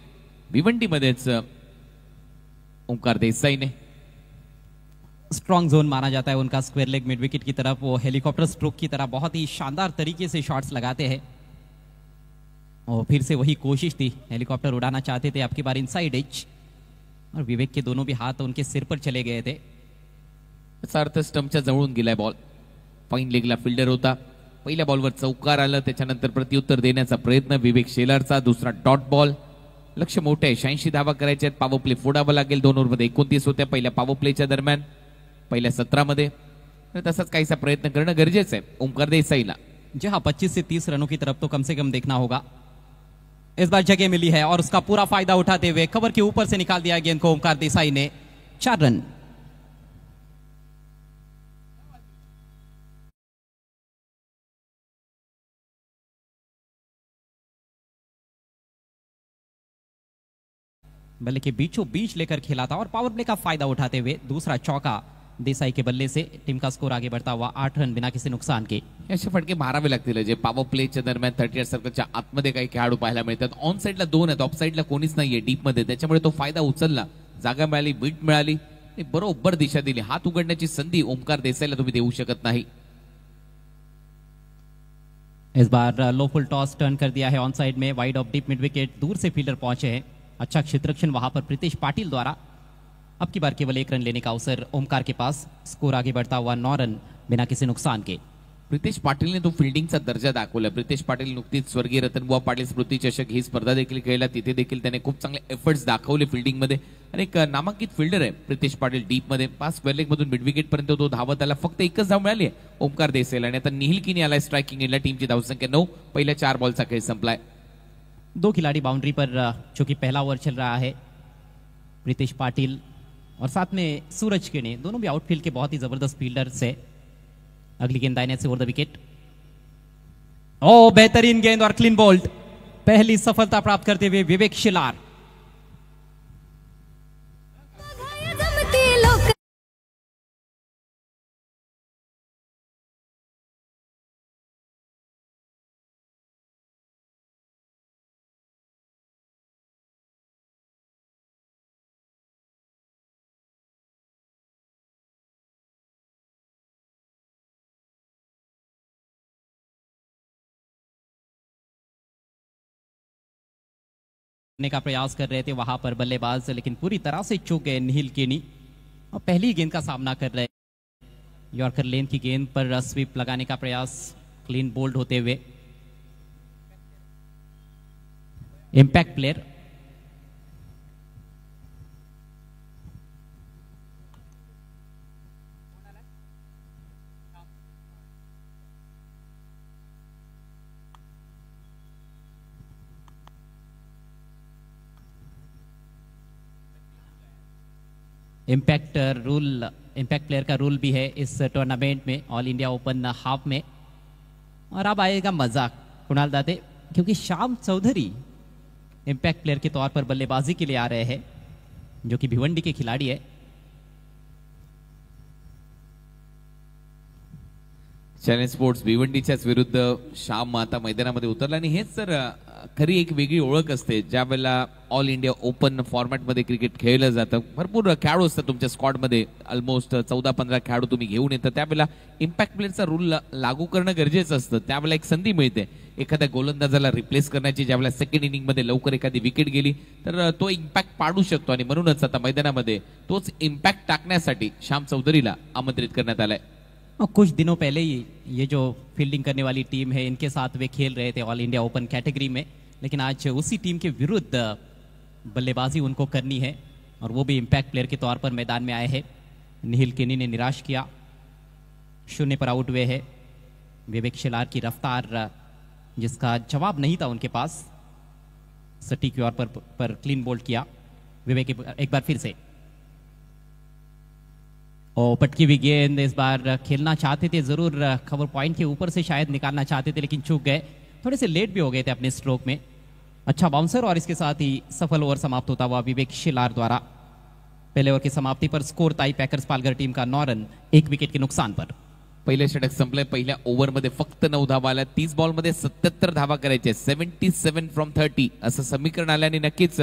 [SPEAKER 2] भिवंडीमध्येच ओमकार देसाई ने.
[SPEAKER 1] स्ट्रॉन्ग जोन माना जाता है उनका स्क्वायर लेग मिड विकेट की तरफ. वो हेलीकॉप्टर स्ट्रोक की तरह बहुत ही शानदार तरीके से शॉट्स लगाते हैं. और फिर से वही कोशिश थी, हेलीकॉप्टर उड़ाना चाहते थे. आपकी बार इनसाइड एज, और विवेक के दोनों भी हाथ उनके सिर पर चले गए थे.
[SPEAKER 2] याचा अर्थ स्टंपच्या जवळून गेलाय बॉल. फाईन लेगला फिल्डर होता. पहिल्या बॉलवर चौकार आलं. त्याच्यानंतर प्रत्युत्तर देण्याचा प्रयत्न विवेक शेलारचा. दुसरा डॉट बॉल. लक्ष मोठे आहे, 86 धावा करायच्या आहेत. पॉवर प्ले फोडावा लागेल. 2 ओव्हरमध्ये 29 होत्या पहिल्या पॉवर प्लेच्या दरम्यान, पहिल्या 17 मध्ये. तसाच काहीसा प्रयत्न करणं गरजेचं आहे ओमकार देसाईला.
[SPEAKER 1] जी हाँ, 25 से 30 रनों की तरफ तो कम से कम देखना होगा. इस बार जगह मिली है और उसका पूरा फायदा उठाते हुए कवर के ऊपर से निकाल दिया गेंद को ओमकार देसाई ने. 4 रन. बल्ले के बीचों बीच लेकर खेला था और पावर प्ले का फायदा उठाते हुए दूसरा चौका देसाई के बल्ले से टीम का स्कोर आगे बढ़ता हुआ 8 रन बिना किसी नुकसान के.
[SPEAKER 2] असे फटके मारावे लागतील जे पॉवर प्लेच्या दरम्यान 38 सर्कलच्या आतमध्ये काही खेळाडू पाहायला मिळतात. ऑन साईडला 2 आहेत, ऑफ साईडला कोणीच नाहीये डीप मध्ये, त्याच्यामुळे तो फायदा उचलला. जागा मिळाली, बीट मिळाली, बरोबर दिशा दिली. हात उघडण्याची संधी ओमकार देसाईला तुम्ही देऊ शकत नाही.
[SPEAKER 1] इस बार लो फुल टॉस टर्न कर दिया है ऑन साइड में, wide of deep mid wicket, दूर से फील्डर पहुंचे हैं. अच्छा क्षेत्ररक्षण वहां पर प्रीतेश पाटिल द्वारा. अब की बार केवल 1 रन लेने का अवसर ओमकार के पास. स्कोर आगे बढ़ता हुआ 9 रन बिना किसी नुकसान के.
[SPEAKER 2] प्रीतेश पाटीलने तो फिल्डिंगचा दर्जा दाखवला. प्रीतेश पाटील नुकतीच स्वर्गीय रतनबुवा पाटील स्मृती चषक ही स्पर्धा देखील खेळला. तिथे देखील त्याने खूप चांगले एफर्ट्स दाखवले फिल्डिंग मध्ये. आणि एक नामांकित फिल्डर आहे प्रीतेश पाटील डीप मध्ये. 5 स्क्वेअर लेग मधून मिड विकेट पर्यंत तो धावत आला. फक्त एकच धाव मिळाली आहे ओमकार देसाईला. आणि आता निहिल किनी आलाय स्ट्रायकिंग एंडला. टीमची धावसंख्या 9. पहिल्या 4 बॉलचा खेळ संपलाय.
[SPEAKER 1] 2 खिलाड़ी बाउंड्री पर, चूंकि पहला ओवर चल रहा है. प्रीतेश पाटिल और साथ में सूरज किनी, दोनों भी आउटफील्ड के बहुत ही जबरदस्त फील्डर्स है. अगली गेंद दाहिने से ओवर द विकेट. ओ बेहतरीन गेंद और क्लीन बोल्ड. पहली सफलता प्राप्त करते हुए विवेक शिलार. का प्रयास कर रहे थे वहां पर बल्लेबाज, लेकिन पूरी तरह से चूक गए निहिल केनी और पहली गेंद का सामना कर रहे. यॉर्कर लेन की गेंद पर स्वीप लगाने का प्रयास, क्लीन बोल्ड होते हुए. इंपैक्ट प्लेयर इम्पैक्ट प्लेयर का रूल भी है इस टूर्नामेंट में, ऑल इंडिया ओपन हाफ में. और अब आएगा मजा कुणाल दाते, क्योंकि श्याम चौधरी इम्पैक्ट प्लेयर के तौर पर बल्लेबाजी के लिए आ रहे हैं, जो कि भिवंडी के खिलाड़ी है.
[SPEAKER 2] चॅलेंज स्पोर्ट्स भिवंडीच्याच विरुद्ध श्याम आता मैदानामध्ये उतरला. आणि हेच तर खरी एक वेगळी ओळख असते ज्या वेळेला ऑल इंडिया ओपन फॉर्मॅटमध्ये क्रिकेट खेळलं जातं. भरपूर खेळाडू असतात तुमच्या स्क्वॉडमध्ये, ऑलमोस्ट 14-15 खेळाडू तुम्ही घेऊन येतात. त्यावेळेला इम्पॅक्ट प्लेअरचा रूल लागू करणं गरजेचं असतं. त्यावेळेला एक संधी मिळते एखाद्या गोलंदाजाला रिप्लेस करण्याची. ज्यावेळेला सेकंड इनिंगमध्ये लवकर एखादी विकेट गेली तर तो इम्पॅक्ट पाडू शकतो. आणि म्हणूनच आता मैदानामध्ये तोच इम्पॅक्ट टाकण्यासाठी श्याम चौधरीला आमंत्रित करण्यात आलाय.
[SPEAKER 1] कुछ दिनों पहले ही ये जो फील्डिंग करने वाली टीम है इनके साथ वे खेल रहे थे ऑल इंडिया ओपन कैटेगरी में, लेकिन आज उसी टीम के विरुद्ध बल्लेबाजी उनको करनी है और वो भी इम्पैक्ट प्लेयर के तौर पर मैदान में आए हैं. निहिल केनी ने निराश किया, 0 पर आउट हुए है. विवेक शिलार की रफ्तार जिसका जवाब नहीं था उनके पास, सटीक ओर पर क्लीन बोल्ड किया. विवेक एक बार फिर से, और पटकी हुई गेंद. इस बार खेलना चाहते थे जरूर, कवर पॉइंट के ऊपर से शायद निकालना चाहते थे, लेकिन चूक गए. थोड़े से लेट भी हो गए थे अपने स्ट्रोक में. अच्छा बाउंसर और इसके साथ ही सफल ओवर समाप्त होता हुआ विवेक शिलार द्वारा. पहले ओवर की समाप्ति पर स्कोर ताई पैकर्स पालघर टीम का 9 रन 1 विकेट के नुकसान पर.
[SPEAKER 2] पहिले षटक संपले. पहिल्या ओव्हरमध्ये फक्त 9 धावा आल्या. 30 बॉलमध्ये 77 धावा करायचे. 77 फ्रॉम 30 असं समीकरण आल्याने नक्कीच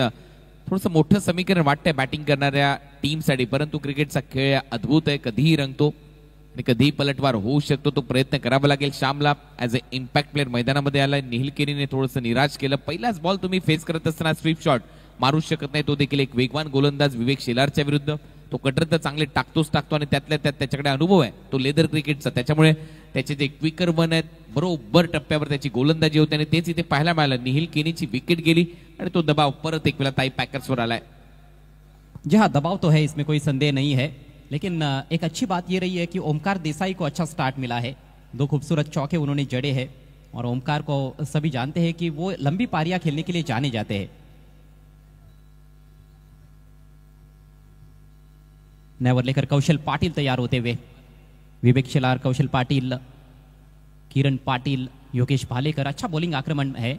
[SPEAKER 2] थोडंसं मोठं समीकरण वाटतंय बॅटिंग करणाऱ्या टीमसाठी. परंतु क्रिकेटचा खेळ अद्भुत आहे, कधीही रंगतो आणि कधीही पलटवार होऊ शकतो. तो प्रयत्न करावा लागेल Shyamala. As a impact player मैदानामध्ये आलाय. निहिल केनीने थोडंसं निराश केलं. पहिलाच बॉल तुम्ही फेस करत असताना स्वीप शॉट मारू शकत नाही, तो देखील एक वेगवान गोलंदाज विवेक शिलारच्या विरुद्ध. तो कटर तर चांगले टाकतोच टाकतो आणि त्यातल्या त्यात त्याच्याकडे अनुभव आहे तो लेदर क्रिकेटचा, त्याच्यामुळे त्याचे जे क्विकर वन आहेत बरोबर टप्प्यावर त्याची गोलंदाजी होते आणि तेच इथे पाहायला मिळालं. निहिल केनीची विकेट गेली आणि तो दबाव परत एक वेळा ताई पॅकर्सवर आलाय.
[SPEAKER 1] जी हाँ, दबाव तो है, इसमें कोई संदेह नहीं है, लेकिन एक अच्छी बात ये रही है कि ओमकार देसाई को अच्छा स्टार्ट मिला है. 2 खूबसूरत चौके उन्होंने जड़े हैं और ओमकार को सभी जानते हैं कि वो लंबी पारियां खेलने के लिए जाने जाते हैं. नेवर लेकर कौशल पाटिल तैयार होते हुए, विवेक शेलार, कौशल पाटिल, किरण पाटिल, योगेश भालेकर. अच्छा बॉलिंग आक्रमण है,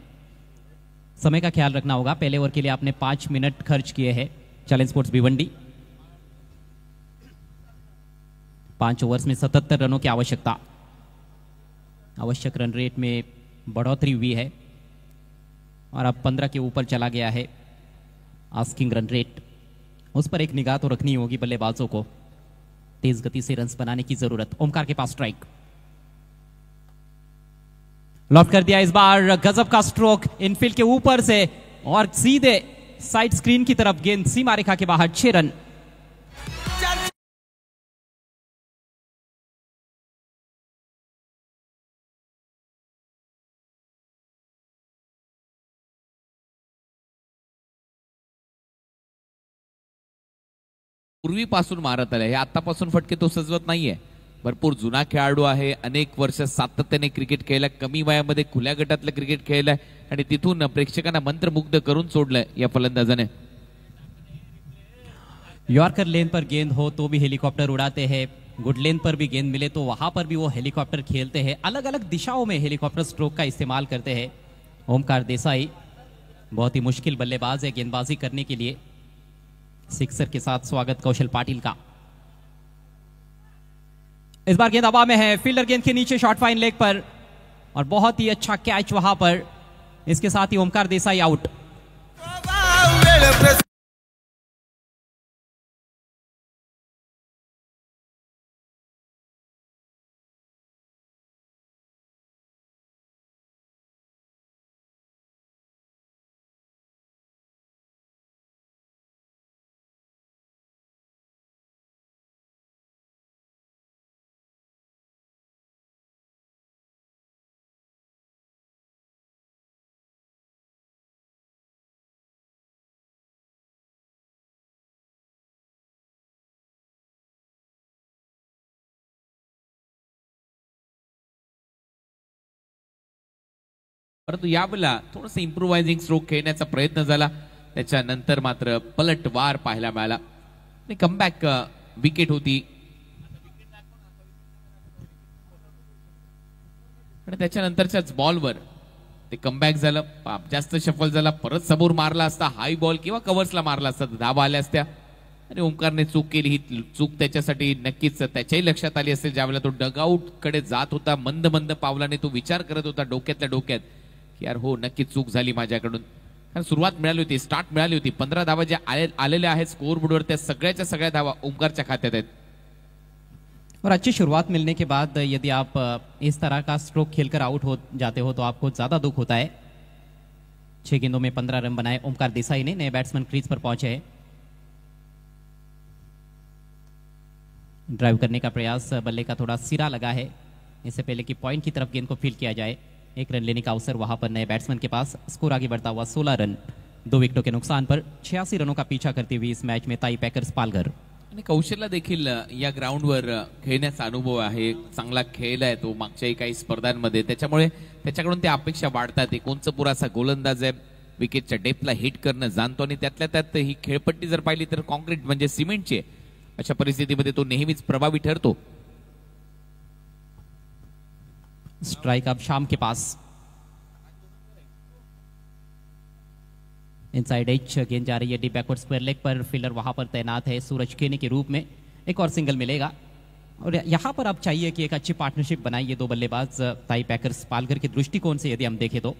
[SPEAKER 1] समय का ख्याल रखना होगा. पहले ओवर के लिए आपने 5 मिनट खर्च किए हैं. चैलेंज स्पोर्ट्स भिवंडी 5 ओवर्स में 77 रनों की आवश्यकता. आवश्यक रन रेट में बढ़ोतरी हुई है और अब 15 के ऊपर चला गया है आस्किंग रन रेट. उस पर एक निगाह तो रखनी होगी बल्लेबाजों को. तेज गति से रन्स बनाने की जरूरत. ओमकार के पास स्ट्राइक, लॉफ्ट कर दिया इस बार. गजब का स्ट्रोक इनफील्ड के ऊपर से और सीधे साइड स्क्रीन की तरफ गेंद सीमा रेखा के बाहर. 6 रन.
[SPEAKER 2] पूर्वीपासून मारत आले, हे आतापासून फटके तो सजवत नाहीये. भरपूर जुना खेळाडू आहे, अनेक वर्ष सातत्याने क्रिकेट खेळलाय, कमी वयामध्ये खुल्या गटातलं क्रिकेट खेळलाय आणि तिथून प्रेक्षकांना मंत्रमुग्ध करून सोडलंय या फलंदाजाने.
[SPEAKER 1] यॉर्कर लेन पर गेंद हो तो भी हेलीकॉप्टर उड़ाते हैं, गुड लेन पर भी गेंद मिले तो वहां पर भी वो हेलीकॉप्टर खेलते हैं. अलग अलग दिशाओं में हेलीकॉप्टर स्ट्रोक का इस्तेमाल करते हैं. ओमकार देसाई बहुत ही मुश्किल बल्लेबाज है गेंदबाजी करने के लिए. सिक्सर के साथ स्वागत कौशल पाटिल का. इस बार गेंद हवा में है, फील्डर गेंद के नीचे, शॉर्ट फाइन लेग पर और बहुत ही अच्छा कैच वहां पर. इसके साथ ही ओमकार देसाई आउट.
[SPEAKER 2] परंतु यावेळेला थोडंसं इम्प्रोवायझिंग स्ट्रोक खेळण्याचा प्रयत्न झाला, त्याच्यानंतर मात्र पलटवार पाहायला मिळाला आणि कमबॅक विकेट होती. आणि त्याच्यानंतरच्याच बॉलवर ते कमबॅक झालं, जास्त शफल झाला, परत समोर मारला असता हाय बॉल किंवा कव्हर्सला मारला असता धावा आल्या असत्या आणि ओमकारने चूक केली. ही चूक त्याच्यासाठी नक्कीच त्याच्याही लक्षात आली असेल. ज्यावेळेला तो डगआउट कडे जात होता, मंद मंद पावलाने तो विचार करत होता डोक्यातल्या डोक्यात की यार हो नक्कीच चूक झाली माझ्याकडून. कारण सुरुवात मिळाली होती, स्टार्ट मिळाली होती. 15 धावा ज्या आलेल्या आहेत स्कोर बोर्डवर त्या सगळ्याच्या सगळ्या धावा ओमकारच्या खात्यात आहेत.
[SPEAKER 1] और अच्छी शुरुआत मिलने के बाद यदि आप इस तरह का स्ट्रोक खेलकर आउट हो जाते हो तो आपको ज्यादा दुख होता है. 6 गेंदों में 15 रन बनाए ओमकार देसाई ने. नए बैट्समैन क्रीज पर पहुंचे हैं. ड्राइव करने का प्रयास, बल्ले का थोड़ा सिरा लगा है. इससे पहले कि पॉइंट की तरफ गेंद को फील्ड किया जाए, 1 रन लेने का अवसर वहां पर नए बैट्समैन के पास. स्कोर आगे बढ़ता हुआ 16 रन. 2 विकेटों के नुकसान पर 86 रनों का पीछा करती हुई इस मैच में ताई पॅकर्स पालघर.
[SPEAKER 2] आणि कौशलला देखील या ग्राउंडवर खेळण्याचा अनुभव आहे, चांगला खेळलाय तो मागच्याही काही स्पर्धांमध्ये, त्याच्यामुळे त्याच्याकडून त्या अपेक्षा वाढतात. कोणचं पुरासा गोलंदाज आहे, विकेटच्या डेपला हिट करणं जाणतो आणि त्यातल्या त्यात ही खेळपट्टी जर पाहिली तर कॉन्क्रीट म्हणजे सिमेंटची. अशा परिस्थितीमध्ये तो नेहमीच प्रभावी ठरतो.
[SPEAKER 1] स्ट्राइक अब शाम के पास. इनसाइड एज गेंद जा रही है डीप बैकवर्ड स्क्वायर लेग पर. फील्डर वहां पर तैनात है सूरज केनी के रूप में. एक और सिंगल मिलेगा और यहां पर अब चाहिए कि एक अच्छी पार्टनरशिप बनाई ये 2 बल्लेबाज ताई पॅकर्स पालघर के दृष्टिकोन से यदि हम देखें तो.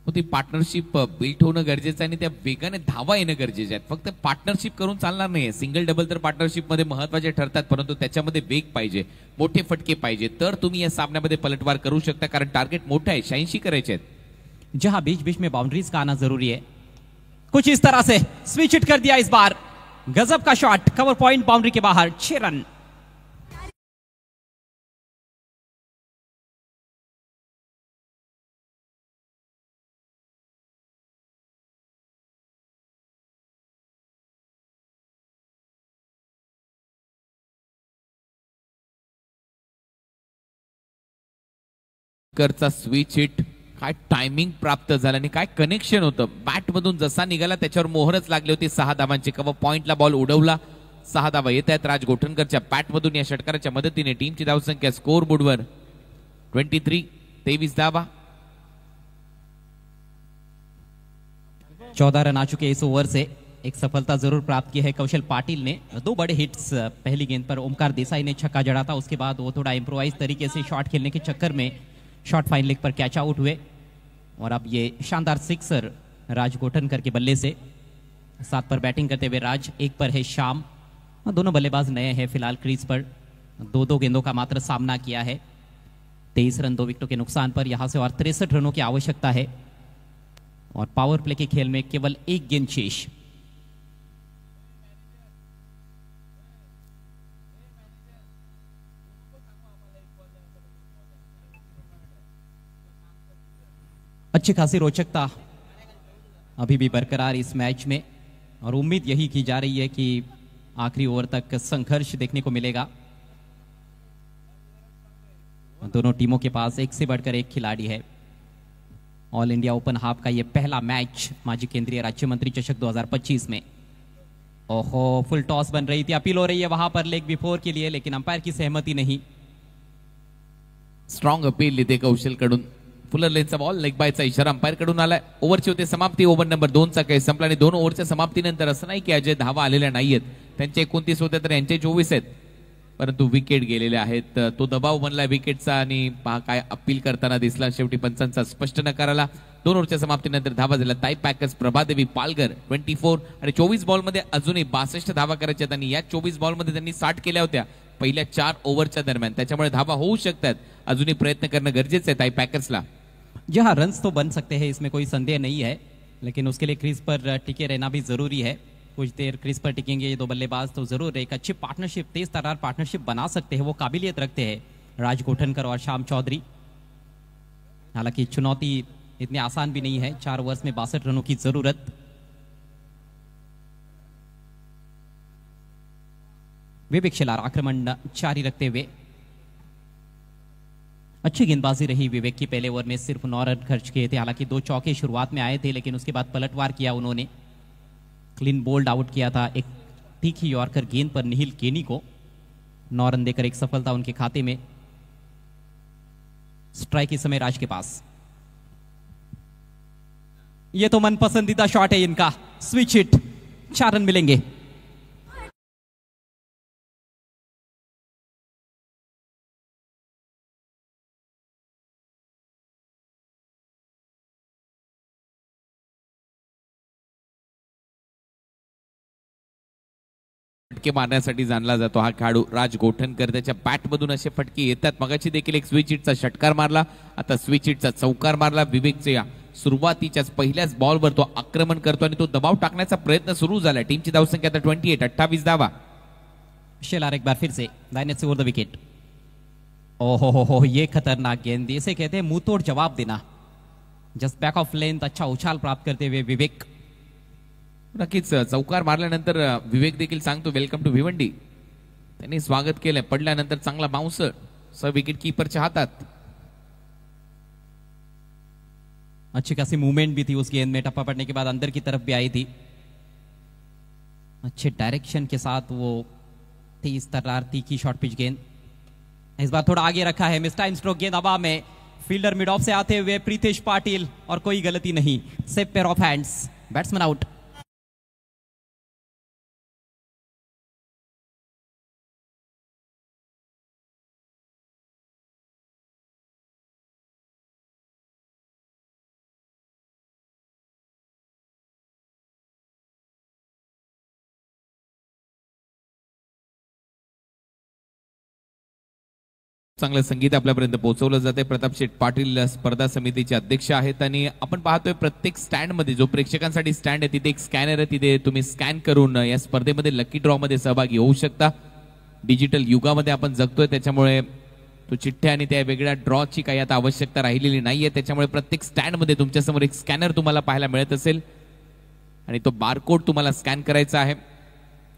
[SPEAKER 2] ती पार्टनरशिप बिल्ट होणं गरजेचं आहे आणि त्या वेगाने धावा येणं गरजेचे आहेत. फक्त पार्टनरशिप करून चालणार नाही. सिंगल डबल तर पार्टनरशिप मध्ये महत्वाचे ठरतात, परंतु त्याच्यामध्ये वेग पाहिजे, मोठे फटके पाहिजे, तर तुम्ही या सामन्यामध्ये पलटवार करू शकता. कारण टार्गेट मोठं आहे, 86 करायचे आहेत.
[SPEAKER 1] जहां बीच बीच में बाउंड्रीज का आना जरूरी है. कुछ इस तरह से स्विच हिट कर दिया इस बार. गजब का शॉट, कवर पॉइंट, बाउंड्री के बाहर, 6 रन।
[SPEAKER 2] करचा स्विच हिट, काय टायमिंग प्राप्त झालं आणि काय कनेक्शन होतं. बॅट मधून जसा निघाला त्याच्यावर मोहरच लागली होती. 6 धावांची कव्हर पॉइंटला बॉल उडवला. 6 धावा येत आहेत राज गोठणकरच्या बॅट मधून. या षटकाराच्या मदतीने टीमची धावसंख्या स्कोर बोर्डवर 23 धावा.
[SPEAKER 1] 14 रन आ चुके इस ओवर से. एक सफलता जरूर प्राप्त की है कौशल पाटिल ने. 2 बड़े हिट्स पहली गेंद पर ओमकार देसाई ने छक्का जड़ा था, उसके बाद वो थोड़ा इम्प्रोवाइज तरीके से शॉट खेलने के चक्कर में शॉर्ट फाइन लेग पर कैच आउट हुए. और अब ये शानदार सिक्सर राज गोठनकर के बल्ले से. 7 पर बैटिंग करते हुए राज, 1 पर है श्याम. दोनों बल्लेबाज नए हैं फिलहाल क्रीज पर. 2-2 गेंदों का मात्र सामना किया है. 23 रन 2 विकेटों के नुकसान पर. यहां से और 63 रनों की आवश्यकता है और पावर प्ले के खेल में केवल 1 गेंद शेष. अच्छी खासी रोचकता अभी भी बरकरार इस मैच में और उम्मीद यही की जा रही है कि आखिरी ओवर तक संघर्ष देखने को मिलेगा. दोनों टीमों के पास एक से बढ़कर एक खिलाड़ी है. ऑल इंडिया ओपन हाफ का यह पहला मैच माजी केंद्रीय राज्य मंत्री चषक 2025 में. ओहो, फुल टॉस बन रही थी, अपील हो रही है वहां पर लेग बिफोर के लिए, लेकिन अंपायर की सहमति नहीं.
[SPEAKER 2] स्ट्रॉंग अपील लिहिते कौशल कडून. फुलर लेनचा बॉल, लेग बायचा इशारा अंपायर कडून आलाय. ओव्हरची होते समाप्ती. ओव्हर नंबर 2 चा काही संपला आणि 2 ओव्हरच्या समाप्तीनंतर असं नाही की अजय धावा आलेल्या नाहीयेत. त्यांचे 29 होते तर यांचे 24 आहेत, परंतु विकेट गेलेले आहेत. तो दबाव बनलाय विकेटचा आणि पहा काय अपील करताना दिसला. शेवटी पंचांचा स्पष्ट नकार आला. 2 ओव्हरच्या समाप्तीनंतर धावा झाल्या. ताई पॅकर्स, प्रभादेवी, पालघर 24 आणि 24 बॉलमध्ये अजूनही 62 धावा करायच्या आहेत आणि या 24 बॉलमध्ये त्यांनी 60 केल्या होत्या पहिल्या 4 ओव्हरच्या दरम्यान. त्याच्यामुळे धावा होऊ शकतात. अजूनही प्रयत्न करणं गरजेचं आहे ताई पॅकर्सला.
[SPEAKER 1] जी हाँ, रन्स तो बन सकते हैं, इसमें कोई संदेह नहीं है, लेकिन उसके लिए क्रीज पर टिके रहना भी जरूरी है. कुछ देर क्रीज पर टिकेंगे ये 2 बल्लेबाज तो जरूर एक अच्छी पार्टनरशिप, तेज तर्रार पार्टनरशिप बना सकते हैं. वो काबिलियत रखते हैं राज गोठनकर और श्याम चौधरी. हालांकि चुनौती इतनी आसान भी नहीं है. 4 ओवर्स में 62 रनों की जरूरत. विवेक शेलार आक्रमण जारी रखते हुए. अच्छी गेंदबाजी रही विवेक की. पहले ओवर में सिर्फ 9 रन खर्च किए थे. हालांकि 2 चौके शुरुआत में आए थे, लेकिन उसके बाद पलटवार किया उन्होंने. क्लीन बोल्ड आउट किया था एक तीखी यॉर्कर गेंद पर निहिल केनी को. 9 रन देकर एक सफलता उनके खाते में. स्ट्राइक इस समय राज के पास. ये तो मनपसंदीदा शॉट है इनका, स्विच हिट. 4 रन मिलेंगे.
[SPEAKER 2] फटके मारण्यासाठी जाणला जातो हा खेळाडू राज गोठणकर. त्याच्या बॅटमधून असे फटके येतात. मगाची देखील एक स्विच हिटचा षटकार मारला, आता स्विच हिटचा चौकार मारला. विवेकच्या सुरुवातीच्याच पहिल्याच बॉलवर तो आक्रमण करतो आणि तो दबाव टाकण्याचा प्रयत्न सुरू झाला. टीमची धावसंख्या आता 28 धावा.
[SPEAKER 1] शेलार एक बार फिर से दाहिने से ओवर द विकेट. ओहो, ये खतरनाक गेंद. इसे कहते हैं मुंह तोड़ जवाब देना. जस्ट बैक ऑफ लेंथ, अच्छा उछाल प्राप्त करते हुए विवेक.
[SPEAKER 2] नक्कीच चौकार मारल्यानंतर विवेक देखील सांगतो वेलकम टू भिवंडी. त्यांनी स्वागत केलंय. पडल्यानंतर चांगला बाउन्सर विकेट कीपरच्या हातात.
[SPEAKER 1] अच्छी खासी मूवमेंट भी थी उस गेंद में. टप्पा पड़ने के बाद अंदर की तरफ भी आई थी. अच्छे डायरेक्शन के साथ वो तेज तर्रार तीखी शॉर्ट पिच गेंद. इस बार थोड़ा आगे रखा है. मिस टाइम स्ट्रोक गेंद हवा में. फील्डर मिड ऑफ से आते हुए प्रीतेश पाटिल और कोई गलती नहीं. Safe pair of hands. Batsman out.
[SPEAKER 2] चांगलं संगीत आपल्यापर्यंत पोहोचवलं जाते. प्रताप शेठ पाटील स्पर्धा समितीचे अध्यक्ष आहेत आणि आपण पाहतोय प्रत्येक स्टँड मध्ये जो प्रेक्षकांसाठी स्टँड आहे तिथे एक स्कॅनर आहे, तिथे तुम्ही स्कॅन करून या स्पर्धेमध्ये लकी ड्रॉ मध्ये सहभागी होऊ शकता. डिजिटल युगामध्ये आपण जगतोय त्याच्यामुळे तो चिठ्ठ्या आणि त्या वेगळ्या ड्रॉची काही आता आवश्यकता राहिलेली नाहीये. त्याच्यामुळे प्रत्येक स्टँड मध्ये तुमच्या समोर एक स्कॅनर तुम्हाला पाहायला मिळत असेल आणि तो बारकोड तुम्हाला स्कॅन करायचा आहे.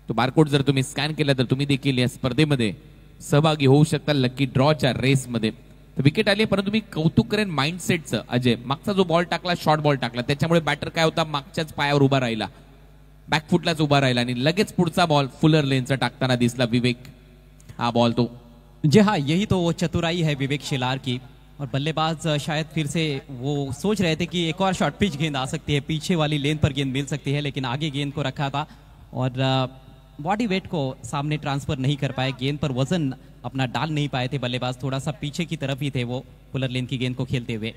[SPEAKER 2] तो बारकोड जर तुम्ही स्कॅन केला तर तुम्ही देखील या स्पर्धेमध्ये सहभागी होऊ शकता लकी ड्रॉच्या रेसमध्ये. विकेट आली परंतु मी कौतुक करेन माइंडसेटचं. अजय मागचा जो बॉल टाकला, शॉर्ट बॉल टाकला, त्याच्यामुळे बॅटर काय होता, मागच्याच पायावर उभा राहिला, बॅकफुटलाच उभा राहिला आणि लगेच पुढचा बॉल फुलर लेनचा टाकताना दिसला विवेक. हा बॉल तो
[SPEAKER 1] जी हाँ, यही तो वो चतुराई है विवेक शिलार की. और बल्लेबाज शायद फिर से वो सोच रहे थे कि एक और शॉर्ट पिच गेंद आ सकती है, पीछे वाली लेन पर गेंद मिल सकती है, लेकिन आगे गेंद को रखा था और बॉडी वेट को सामने ट्रांसफर नहीं कर पाए, गेंद पर वजन अपना डाल नहीं पाए थे बल्लेबाज, थोड़ा सा पीछे की तरफ ही थे वो फुलर लेन की गेंद को खेलते हुए.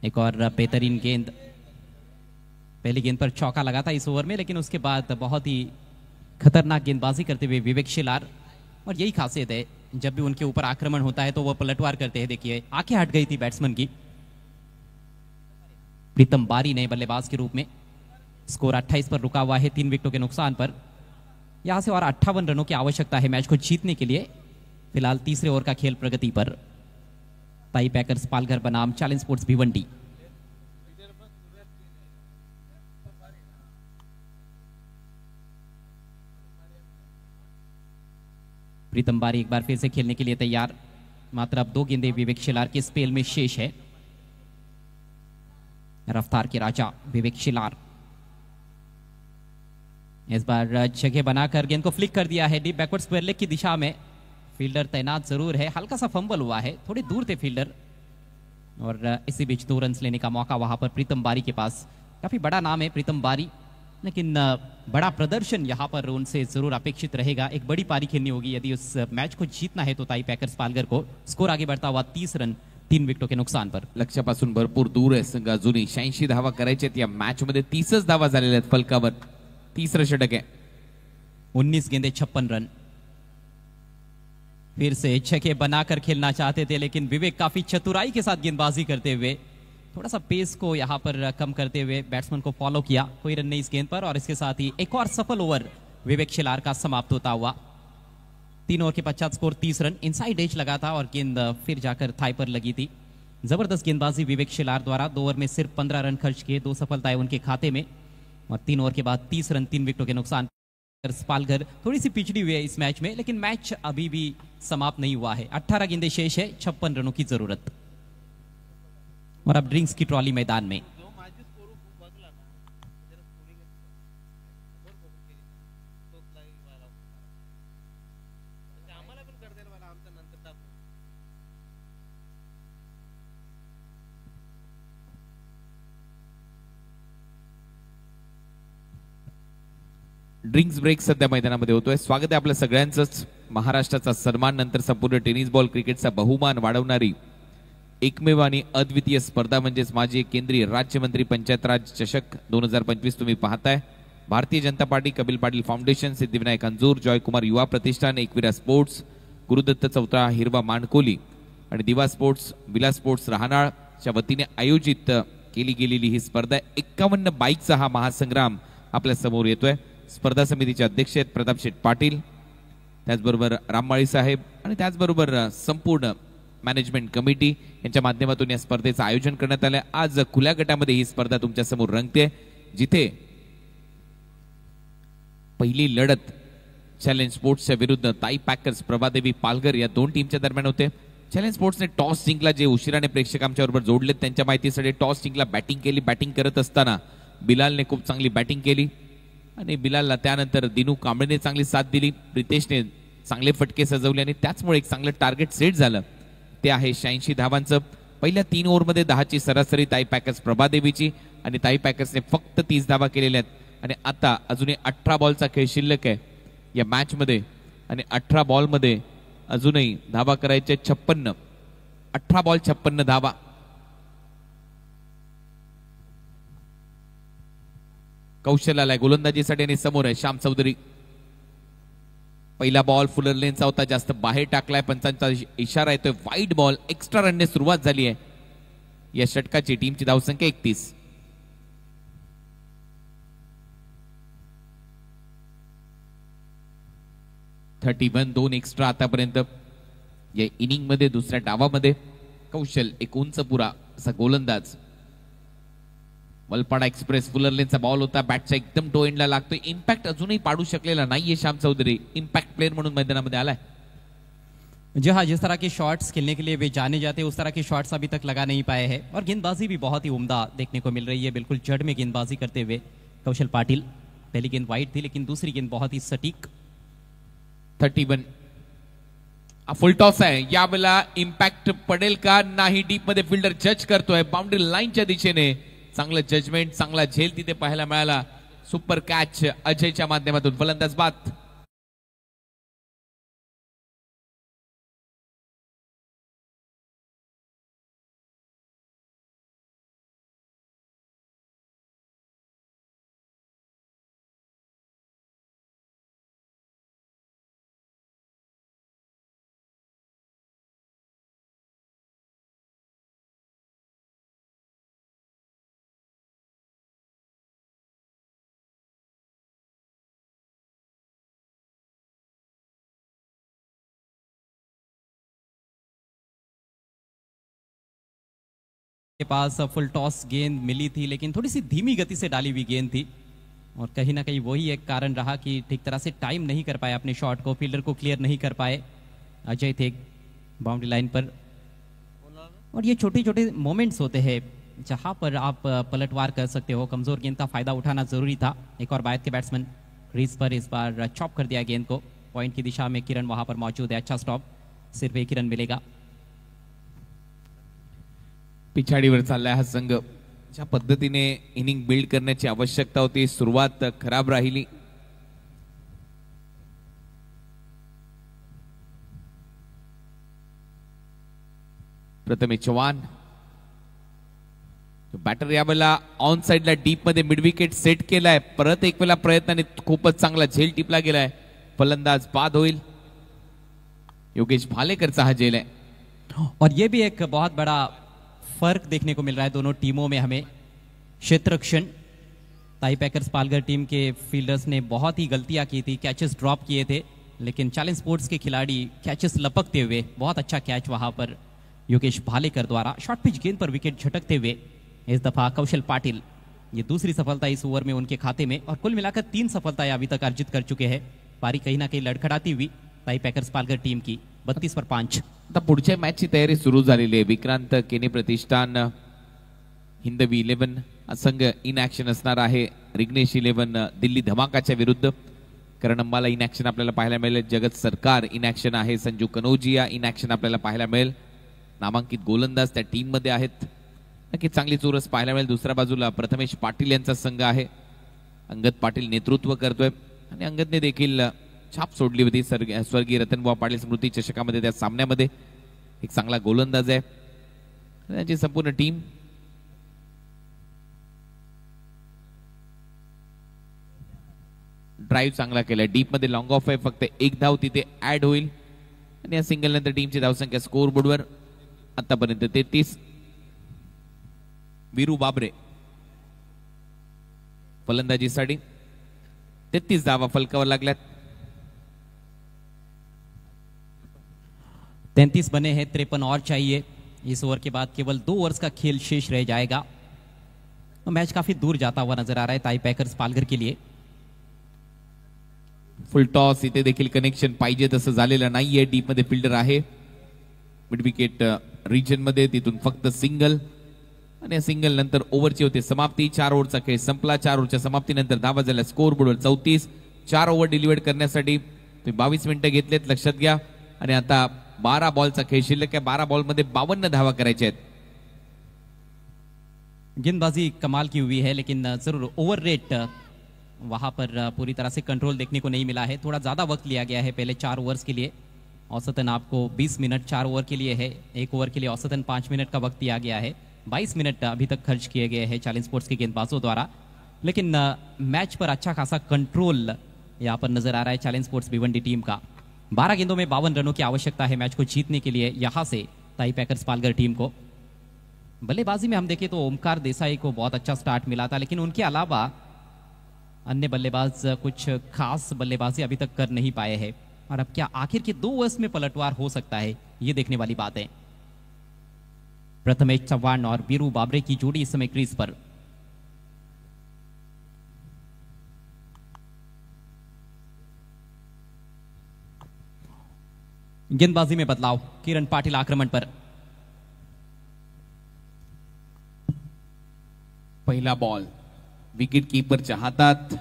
[SPEAKER 1] एक और बेहतरीन गेंद, पहली गेंद पर चौका लगा था इस ओवर में, लेकिन उसके बाद बहुत ही खतरनाक गेंदबाजी करते हुए विवेक शिलार. और यही खासियत है, जब भी उनके ऊपर आक्रमण होता है तो वह पलटवार करते हैं. देखिए आंखें हट गई थी बैट्समैन की. प्रीतम बारी नए बल्लेबाज के रूप में, स्कोर 28 पर रुका हुआ है 3 विकेटों के नुकसान पर. यहां से और 58 रनों की आवश्यकता है मैच को जीतने के लिए. फिलहाल तीसरे ओवर का खेल प्रगति पर. ताई पैकर्स पालघर बनाम चैलेंज स्पोर्ट्स भिवंडी. प्रीतम बारी एक बार फिर से खेलने के लिए तैयार. मात्र अब 2 गेंदें विवेक शिलार के स्पेल में शेष है. रफ्तार के राजा विवेक शिलार इस बार जगह बनाकर गेंद को फ्लिक कर दिया है डीप बैकवर्ड स्क्वायर लेग की दिशा में. फील्डर तैनात जरूर है, हल्का सा फंबल हुआ है, थोड़ी दूर थे फील्डर और इसी बीच 2 रन लेने का मौका वहां पर प्रीतम बारी के पास. काफी बड़ा नाम है प्रीतम बारी, लेकिन बड़ा प्रदर्शन यहां पर उनसे जरूर अपेक्षित रहेगा. एक बड़ी पारी खेलनी होगी यदि उस मैच को जीतना है तो ताई पैकर्स पालघर को. स्कोर आगे बढ़ता हुआ 30 रन 3 विकेटों के नुकसान पर.
[SPEAKER 2] लक्ष्यापासून भरपूर दूर आहे संघ. अजूनही 86 धावा करायच्यात या मॅच मध्ये. 30च धावा झालेल्या आहेत फलकावर. 30रं षटक आहे.
[SPEAKER 1] 19 गेंदे 56 रन. फिर से छक्के बनाकर खेलना चाहते थे, लेकिन विवेक काफी चतुराई के साथ गेंदबाजी करते हुए थोड़ा सा पेस को यहां पर कम करते हुए बैट्समैन को फॉलो किया. कोई रन नहीं इस गेंद पर और इसके साथ ही एक और सफल ओवर विवेक शिलार का समाप्त होता हुआ. 3 ओवर के पश्चात स्कोर 30 रन. इनसाइड एज लगा था और गेंद फिर जाकर थाई पर लगी थी. जबरदस्त गेंदबाजी विवेक शिलार द्वारा. 2 ओवर में सिर्फ 15 रन खर्च किए, 2 सफलताएं उनके खाते में और 3 ओवर के बाद 30 रन 3 विकेटों के नुकसान. पालघर थोड़ी सी पिछड़ी हुई है इस मैच में, लेकिन मैच अभी भी समाप्त नहीं हुआ है. 18 गेंदें शेष है, 56 रनों की जरूरत. और अब ड्रिंक्स की ट्रॉली मैदान में.
[SPEAKER 2] ड्रिंक्स ब्रेक सध्या मैदानामध्ये होतोय. स्वागत आहे आपल्या सगळ्यांचंच. महाराष्ट्राचा सन्मान नंतर संपूर्ण टेनिस बॉल क्रिकेटचा बहुमान वाढवणारी एकमेव आणि अद्वितीय स्पर्धा म्हणजेच माजी केंद्रीय राज्यमंत्री पंचायत राज चषक 2025 तुम्ही पाहताय. भारतीय जनता पार्टी, कपिल पाटील फाउंडेशन, सिद्धिविनायक अंजूर, जॉयकुमार युवा प्रतिष्ठान, एकविरा स्पोर्ट्स, गुरुदत्त चौथरा, हिरवा मानकोली आणि दिवा स्पोर्ट्स, विला स्पोर्ट्स राहनाळच्या वतीने आयोजित केली गेलेली ही स्पर्धा. 51 बाईकचा हा महासंग्राम आपल्या समोर येतोय. स्पर्धा समितीचे अध्यक्ष आहेत प्रताप शेठ पाटील, त्याचबरोबर राममाळी साहेब आणि त्याचबरोबर संपूर्ण मॅनेजमेंट कमिटी यांच्या माध्यमातून या स्पर्धेचं आयोजन करण्यात आलं. आज खुल्या गटामध्ये ही स्पर्धा तुमच्या समोर रंगते, जिथे पहिली लढत चॅलेंज स्पोर्ट्सच्या विरुद्ध ताई पॅकर्स प्रभादेवी पालघर या 2 टीमच्या दरम्यान होते. चॅलेंज स्पोर्ट्सने टॉस जिंकला, जे उशिराने प्रेक्षकांच्या बरोबर जोडलेत त्यांच्या माहितीसाठी. टॉस जिंकला, बॅटिंग केली. बॅटिंग करत असताना बिलालने खूप चांगली बॅटिंग केली आणि बिलालला त्यानंतर दिनू कांबळेने चांगली साथ दिली. प्रितेशने चांगले फटके सजवले आणि त्याचमुळे एक चांगलं टार्गेट सेट झालं. ते आहे 86 धावांचं. पहिल्या 3 ओव्हरमध्ये 10ची सरासरी ताई पॅकर्स प्रभादेवीची आणि ताई पॅकर्सने फक्त 30 धावा केलेल्या आहेत. आणि आता अजूनही 18 बॉलचा खेळ शिल्लक आहे या मॅच मध्ये आणि 18 बॉलमध्ये अजूनही धावा करायचे 56. 18 बॉल 56 धावा. कौशल्याला गोलंदाजीसाठी आणि समोर आहे श्याम चौधरी. पहिला बॉल फुलर लेनचा होता, जास्त बाहेर टाकलाय, पंचांचा इशारा येतोय वाईड बॉल. एक्स्ट्रा रनने सुरुवात झाली आहे या षटकाची. टीमची धावसंख्या 31. दोन एक्स्ट्रा आतापर्यंत या इनिंग मध्ये. दुसऱ्या डावामध्ये कौशल एक उंच पुरा असा गोलंदाज. वलपाडा एक्सप्रेस फुलर लेनचा बॉल होता, बॅटचा एकदम टो एंडला लागतोय. इम्पॅक्ट अजूनही पाडू शकलेला नाहीये श्याम चौधरी. इम्पॅक्ट प्लेयर म्हणून मैदानामध्ये आलाय.
[SPEAKER 1] जी हाँ, जिस तरह के शॉट्स खेलने के लिए वे जाने जाते हैं उस तरह के शॉट्स अभी तक लगा नहीं पाए हैं और गेंदबाजी भी बहुत ही उम्दा देखने को मिल रही है. बिल्कुल जड़ में गेंदबाजी करते हुए कौशल पाटिल. पहली गेंद वाइड थी लेकिन दूसरी गेंद बहुत ही सटीक.
[SPEAKER 2] 31. फुल टॉस आहे. यावेळेला इम्पॅक्ट पडेल का नाही, डीप मध्ये फिल्डर जज करतोय बाउंड्री लाईनच्या दिशेने. चांगलं जजमेंट, चांगला झेल तिथे पाहायला मिळाला. सुपर कॅच अजयच्या माध्यमातून. फलंदाज बाद.
[SPEAKER 1] के पास फुल टॉस गेंद मिली थी लेकिन थोड़ी सी धीमी गति से डाली हुई गेंद थी और कहीं ना कहीं वही एक कारण रहा कि ठीक तरह से टाइम नहीं कर पाए अपने शॉट को, फील्डर को क्लियर नहीं कर पाए. अजय थे बाउंड्री लाइन पर. और ये छोटे छोटे मोमेंट्स होते हैं जहां पर आप पलटवार कर सकते हो. कमजोर गेंद का फायदा उठाना जरूरी था. एक और बायत के बैट्समैन क्रीज पर इस बार चॉप कर दिया गेंद को. पॉइंट की दिशा में किरण वहां पर मौजूद है. अच्छा स्टॉप, सिर्फ एक ही रन मिलेगा.
[SPEAKER 2] पिछाडीवर चाललाय हा संघ. ज्या पद्धतीने इनिंग बिल्ड करण्याची आवश्यकता होती, सुरुवात खराब राहिली. प्रथमेश चव्हाण बॅटर यावेळेला ऑन साइडला डीप मध्ये मिड विकेट सेट केलाय. परत एक वेळा प्रयत्नाने खूपच चांगला झेल टिपला गेलाय. फलंदाज बाद होईल. योगेश भालेकरचा हा झेल आहे.
[SPEAKER 1] और ये भी एक बहुत बड़ा फर्क देखने को मिल रहा है दोनों टीमों में हमें. क्षेत्ररक्षण, ताई पैकर्स पालघर टीम के फील्डर्स ने बहुत ही गलतियां की थी, कैचेस ड्रॉप किए थे, लेकिन चैलेंज स्पोर्ट्स के खिलाड़ी कैचेस लपकते हुए, बहुत अच्छा कैच वहां पर योगेश भालेकर द्वारा. शॉर्ट पिच गेंद पर विकेट झटकते हुए इस दफा कौशल पाटिल. ये दूसरी सफलता इस ओवर में उनके खाते में और कुल मिलाकर 3 सफलताएं अभी तक अर्जित कर चुके हैं. पारी कहीं ना कहीं लड़खड़ाती हुई ताई पैकर्स पालघर टीम की 32 पर 5.
[SPEAKER 2] आता पुढच्या मॅचची तयारी सुरू झालेली आहे. विक्रांत केने प्रतिष्ठान हिंदवी 11 संघ इन ऍक्शन असणार आहे. रिग्नेश 11 दिल्ली धमाकाच्या विरुद्ध. कारण अंबाला इन ऍक्शन आपल्याला पाहायला मिळेल. जगत सरकार इन ऍक्शन आहे. संजू कनौजिया इन ऍक्शन आपल्याला पाहायला मिळेल. नामांकित गोलंदाज त्या टीम मध्ये आहेत. नक्की चांगली चोरस पाहायला मिळेल. दुसऱ्या बाजूला प्रथमेश पाटील यांचा संघ आहे. अंगद पाटील नेतृत्व करतोय आणि अंगदने देखील छाप सोडली होती स्वर्गीय रतनबुवा पाटील स्मृती चषकामध्ये. त्या सामन्यामध्ये एक चांगला गोलंदाज आहे. त्यांची संपूर्ण टीम ड्राईव्ह चांगला केलाय. डीप मध्ये लॉंग ऑफ आहे. फक्त एक धाव तिथे ऍड होईल आणि या सिंगल नंतर टीमची धावसंख्या स्कोर बोर्डवर आतापर्यंत 33. वीरू बाबरे फलंदाजीसाठी 33 धावा फलकावर लागल्यात.
[SPEAKER 1] 33 बने हैं, 53 और चाहिए. इस ओवर के बाद केवल 2 ओवर्स का खेल शेष रह जाएगा. मैच काफी दूर जाता हुआ नजर आ रहा है ताई पैकर्स पालघर के लिए.
[SPEAKER 2] फुल टॉस इथे देखील कनेक्शन पाहिजे तसं झालेलं नाहीये. डीप मध्ये फिल्डर आहे. मिड विकेट रिजन मध्ये तिथून फक्त सिंगल आणि सिंगल नंतर ओव्हरची होते समाप्ती. 4 ओव्हरचा खेळ संपला. 4 ओव्हरच्या समाप्तीनंतर धावा झाल्या स्कोर बोर्डवर 34. 4 ओव्हर डिलिव्हर्ड करण्यासाठी तुम्ही 22 मिनिटं घेतलेत, लक्षात घ्या. आणि आता 12 बॉलचा खेळ शिल्लक आहे. 12 बॉल मध्ये 52 धावा करायच्या आहेत.
[SPEAKER 1] गेंदबाजी कमाल की हुई है लेकिन जरूर ओवर रेट वहां पर पूरी तरह से कंट्रोल देखने को नहीं मिला है. थोड़ा ज्यादा वक्त लिया गया है पहले 4 ओवर्स के लिए. औसतन आपको 20 मिनट 4 ओवर के लिए है. 1 ओवर के लिए औसतन 5 मिनट का वक्त दिया गया है. 22 मिनट अभी तक खर्च किए गए हैं चैलेंज स्पोर्ट्स के गेंदबाजों द्वारा. लेकिन मैच पर अच्छा खासा कंट्रोल यहाँ पर नजर आ रहा है चैलेंज स्पोर्ट्स भिवंडी टीम का। 12 गेंदों में 52 रनों की आवश्यकता है मैच को जीतने के लिए यहाँ से ताई पैकर्स पालघर टीम को। बल्लेबाजी में हम देखें तो ओमकार देसाई को बहुत अच्छा स्टार्ट मिला था, लेकिन उनके अलावा अन्य बल्लेबाज कुछ खास बल्लेबाजी अभी तक कर नहीं पाए हैं। और अब क्या आखिर के 2 ओवर्स में पलटवार हो सकता है, ये देखने वाली बात है। प्रथमेश चव्हाण और वीरू बाबरे की जोड़ी इस समय क्रीज पर। गेंदबाजी में बदलाव, किरण पाटिल आक्रमण पर।
[SPEAKER 2] पहिला बॉल विकेट कीपरच्या हातात।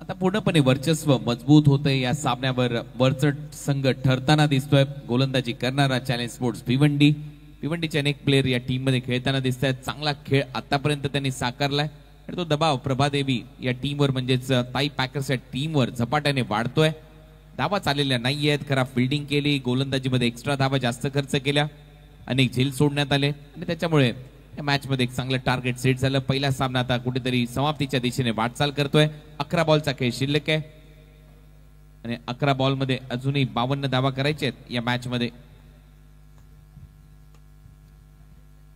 [SPEAKER 2] आता पूर्णपणे वर्चस्व मजबूत होते या सामन्यावर वरचढ संघ ठरताना दिसतोय। गोलंदाजी करणारा चॅलेंज स्पोर्ट्स भिवंडी, भिवंडीचे अनेक प्लेयर या टीम मध्ये खेळताना दिसत आहेत। चांगला खेळ आतापर्यंत त्यांनी साकारलाय आणि तो दबाव प्रभादेवी या टीमवर म्हणजेच ताई पॅकर्स या टीमवर झपाट्याने वाढतोय। धावा चाललेल्या नाहीयेत, खराब फिल्डिंग केली, गोलंदाजीमध्ये एक्स्ट्रा धावा जास्त खर्च केल्या, अनेक झेल सोडण्यात आले आणि त्याच्यामुळे या मॅच मध्ये एक चांगलं टार्गेट सेट झालं। पहिला सामना आता कुठेतरी समाप्तीच्या दिशेने वाटचाल करतोय। 11 बॉलचा खेळ शिल्लक आहे आणि 11 बॉल मध्ये अजूनही 52 धावा करायचे आहेत या मॅच मध्ये।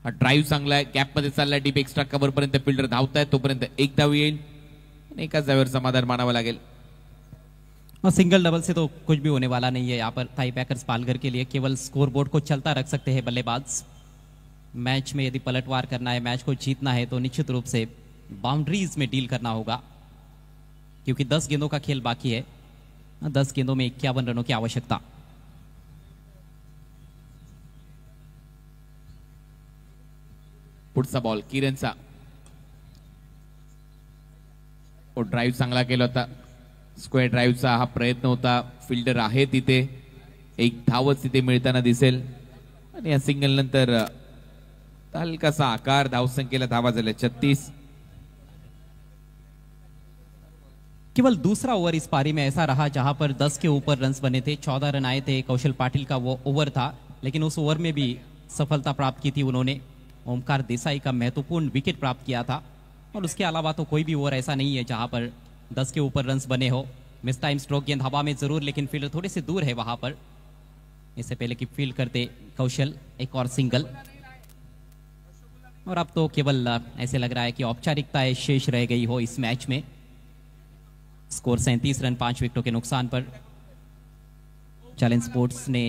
[SPEAKER 2] हा ड्राईव्ह चांगला आहे, गॅप मध्ये चाललाय, डीप एक्स्ट्रा कव्हर पर्यंत फिल्डर धावताय, तोपर्यंत एक धाव येईल आणि एकाच धावेवर समाधान मानावं लागेल।
[SPEAKER 1] और सिंगल डबल से तो कुछ भी होने वाला नहीं है यहाँ पर ताई पैकर्स पालघर के लिए। केवल स्कोर बोर्ड को चलता रख सकते हैं बल्लेबाज। मैच में यदि पलटवार करना है, मैच को जीतना है, तो निश्चित रूप से बाउंड्रीज में डील करना होगा, क्योंकि 10 गेंदों का खेल बाकी है। 10 गेंदों में 51 रनों की आवश्यकता।
[SPEAKER 2] पुढचा बॉल किरणचा, ड्राईव्ह चांगला केला होता, स्क्वेअर ड्राईव्हचा हा प्रयत्न होता, फिल्डर आहे तिथे, एक धावच तिथे मिळताना दिसेल आणि या सिंगल नंतर हलकासा आकार, धावसंख्येला धावा झाल्या 36।
[SPEAKER 1] केवल दूसरा ओवर इस पारी में ऐसा रहा जहां पर 10 के ऊपर रन्स बने थे, 14 रन आए थे। कौशल पाटिल का वो ओवर था, लेकिन उस ओवर में भी सफलता प्राप्त की थी उन्होंने। ओमकार देसाई का महत्वपूर्ण विकेट प्राप्त किया था और उसके अलावा तो कोई भी ओवर ऐसा नहीं है जहां पर 10 के ऊपर रन्स बने हो। मिस टाइम स्ट्रोक, गेंद हवा में जरूर, लेकिन फील्डर थोड़े से दूर है वहां पर। इससे पहले कि फील्ड करते कौशल, एक और सिंगल। और अब तो केवल ऐसे लग रहा है कि औपचारिकताएं शेष रह गई हो इस मैच में। स्कोर 37 रन 5 विकेटों के नुकसान पर। चैलेंज स्पोर्ट्स ने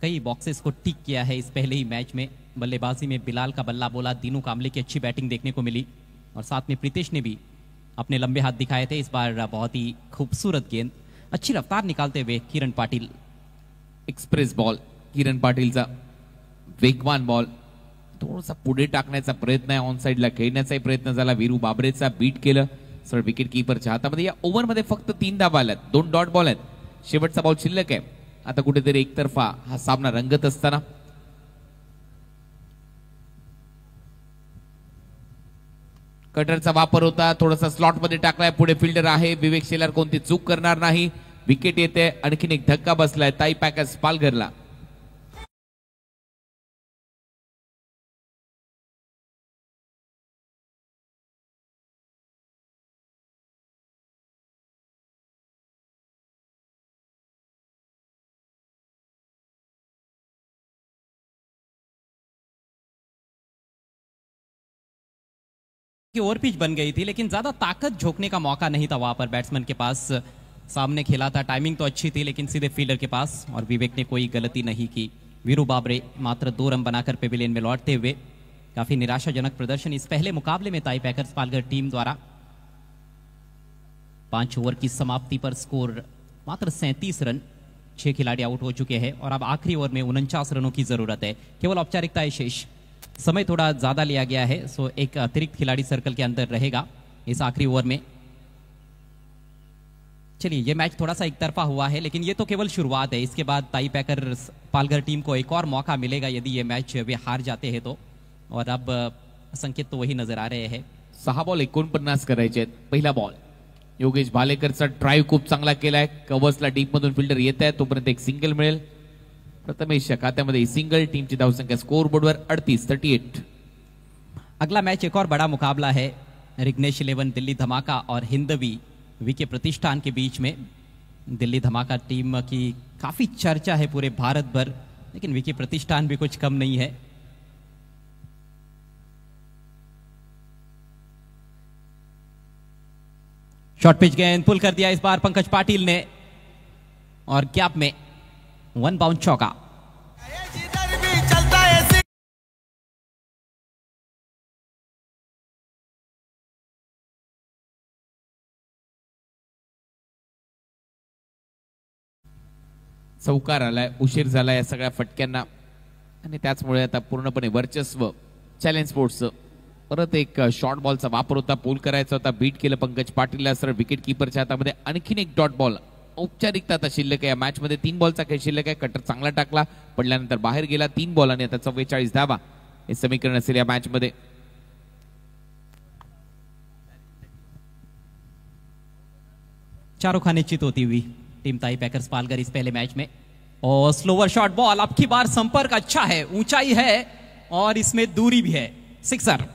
[SPEAKER 1] कई बॉक्सेस को टिक किया है इस पहले ही मैच में। बल्लेबाजी में बिलाल का बल्ला बोला, दीनू कामले की अच्छी बैटिंग देखने को मिली और साथ में प्रीतेश ने भी अपने लंबे हाथ दिखाए थे। इस बार बहुत ही खूबसूरत गेंद, अच्छी रफ्तार निकालते हुए किरण पाटिल।
[SPEAKER 2] एक्सप्रेस बॉल किरण पाटीलचा, वेगवान बॉल, थोडासा पुढे टाकण्याचा प्रयत्न आहे, ऑन साइडला खेळण्याचाही प्रयत्न झाला, वीरू बाबरेचा बीट केलं सर विकेट कीपरच्या हातामध्ये। या ओव्हरमध्ये फक्त 3 धावा आल्यात, 2 डॉट बॉल आहेत, शेवटचा बॉल शिल्लक आहे। आता कुठेतरी एकतर्फा हा सामना रंगत असताना कटरचा वापर होता, थोडासा स्लॉट मध्ये टाकलाय, पुढे फिल्डर आहे, विवेक शेलार कोणती चूक करणार नाही, विकेट येते, आणखीन एक धक्का बसलाय ताई पॅकर्स पालघरला।
[SPEAKER 1] की ओवर पिच बन गई थी, लेकिन ज्यादा ताकत झोंकने का मौका नहीं था वहां पर बैट्समैन के पास। सामने खेला था, टाइमिंग तो अच्छी थी, लेकिन सीधे फील्डर के पास, और विवेक ने कोई गलती नहीं की। वीरू बाबरे मात्र 2 रन बनाकर पेविलियन में लौटते हुए। काफी निराशाजनक प्रदर्शन इस पहले मुकाबले में ताई पैकर्स पालघर टीम द्वारा। 5 ओवर की समाप्ति पर स्कोर मात्र 37 रन, 6 खिलाड़ी आउट हो चुके हैं और अब आखिरी ओवर में 49 रनों की जरूरत है। केवल औपचारिकताएं शेष, समय थोड़ा ज्यादा लिया गया है, सो एक अतिरिक्त खिलाड़ी सर्कल के अंदर रहेगा इस आखिरी ओवर में। चलिए, ये मैच थोड़ा सा एक तरफा हुआ है, लेकिन ये तो केवल शुरुआत है। इसके बाद ताई पैकर्स पालघर टीम को एक और मौका मिलेगा यदि ये मैच वे हार जाते हैं तो, और अब संकेत तो वही नजर आ रहे हैं।
[SPEAKER 2] 6 बॉल 49 करायचे आहेत। पहिला बॉल योगेश भालेकरचा ड्राईव्ह खूप चांगला केलाय, कव्हर्सला डीप मधून फिल्डर येत आहे, तोपर्यंत एक सिंगल मिळेल। प्रथमेशच्या खात्यामध्ये सिंगल, टीमची धावसंख्या स्कोर बोर्डवर 38।
[SPEAKER 1] अगला मैच एक और बड़ा मुकाबला है, रिग्नेश 11 दिल्ली धमाका और हिंदवी वीके प्रतिष्ठान के बीच में। दिल्ली धमाका टीम की काफी चर्चा है पूरे भारत भर, लेकिन वीके प्रतिष्ठान भी कुछ कम नहीं है। शॉर्ट पिच गेंद पुल कर दिया इस बार पंकज पाटिल ने, और गैप में 1 बाउंड चौका।
[SPEAKER 2] चौकार आलाय, उशीर झाला या सगळ्या फटक्यांना, आणि त्याचमुळे आता पूर्णपणे वर्चस्व चॅलेंज स्पोर्ट्सचं। परत एक शॉर्ट बॉलचा वापर होता, पूल करायचा होता, बीट केलं पंकज पाटीलला सरळ विकेट किपरच्या हातामध्ये। आणखीन एक डॉट बॉल औपचारिकता आता शिल्लक आहे या मॅच मध्ये। 3 बॉलचा खेळ शिल्लक आहे, कटर चांगला टाकला, पडल्यानंतर बाहेर गेला 3 बॉल आणि आता 44 धावा हे समीकरण असेल या मॅच मध्ये।
[SPEAKER 1] चारों खाने चित होती हुई टीम ताई पैकर्स पालघर इस पहले मैच में। और स्लोवर शॉट बॉल, अब की बार संपर्क अच्छा है, ऊंचाई है और इसमें दूरी भी है, सिक्सर।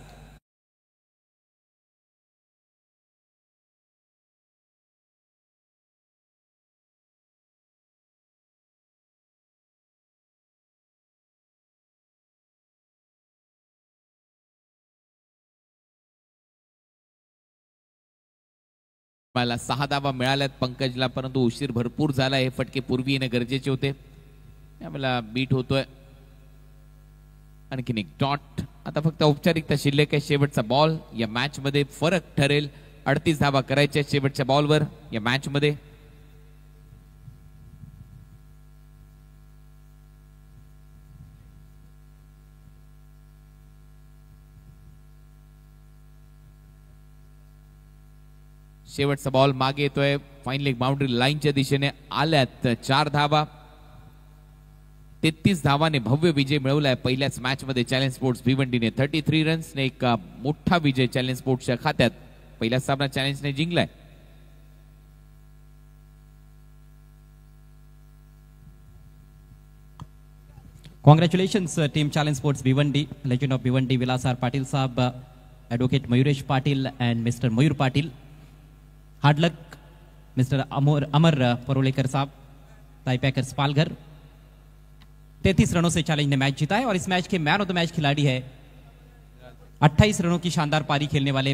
[SPEAKER 2] मला 6 धावा मिळाल्यात पंकजला, परंतु उशीर भरपूर झाला। हे फटके पूर्वी येणे गरजेचे होते, मला बीट होतोय। आणखीन एक डॉट, आता फक्त औपचारिकता शिल्लक आहे। शेवटचा बॉल या मॅच मध्ये फरक ठरेल। 38 धावा करायच्या शेवटच्या बॉलवर या मॅच मध्ये। शेवटचा बॉल मागे येतोय, फाईन लेग बाउंड्री लाईनच्या दिशेने आल्यात 4 धावा। 33 धावाने भव्य विजय मिळवलाय पहिल्याच मॅच मध्ये चॅलेंज स्पोर्ट्स भिवंडीने। 33 रन्स ने एक मोठा विजय चॅलेंज स्पोर्ट्सच्या खात्यात पहिला सामना चॅलेंजने जिंकलाय।
[SPEAKER 1] Congratulations team challenge sports Bhiwandi, legend of Bhiwandi Vilasar Patil saheb, advocate Mayuresh Patil and mister Mayur Patil. Hard luck mister Amar Parolekar saheb, Tai packers Palghar. 33 रनों से चैलेंज ने मैच जीता है और इस मैच के मैन ऑफ द मैच खिलाड़ी है 28 रनों की शानदार पारी खेलने वाले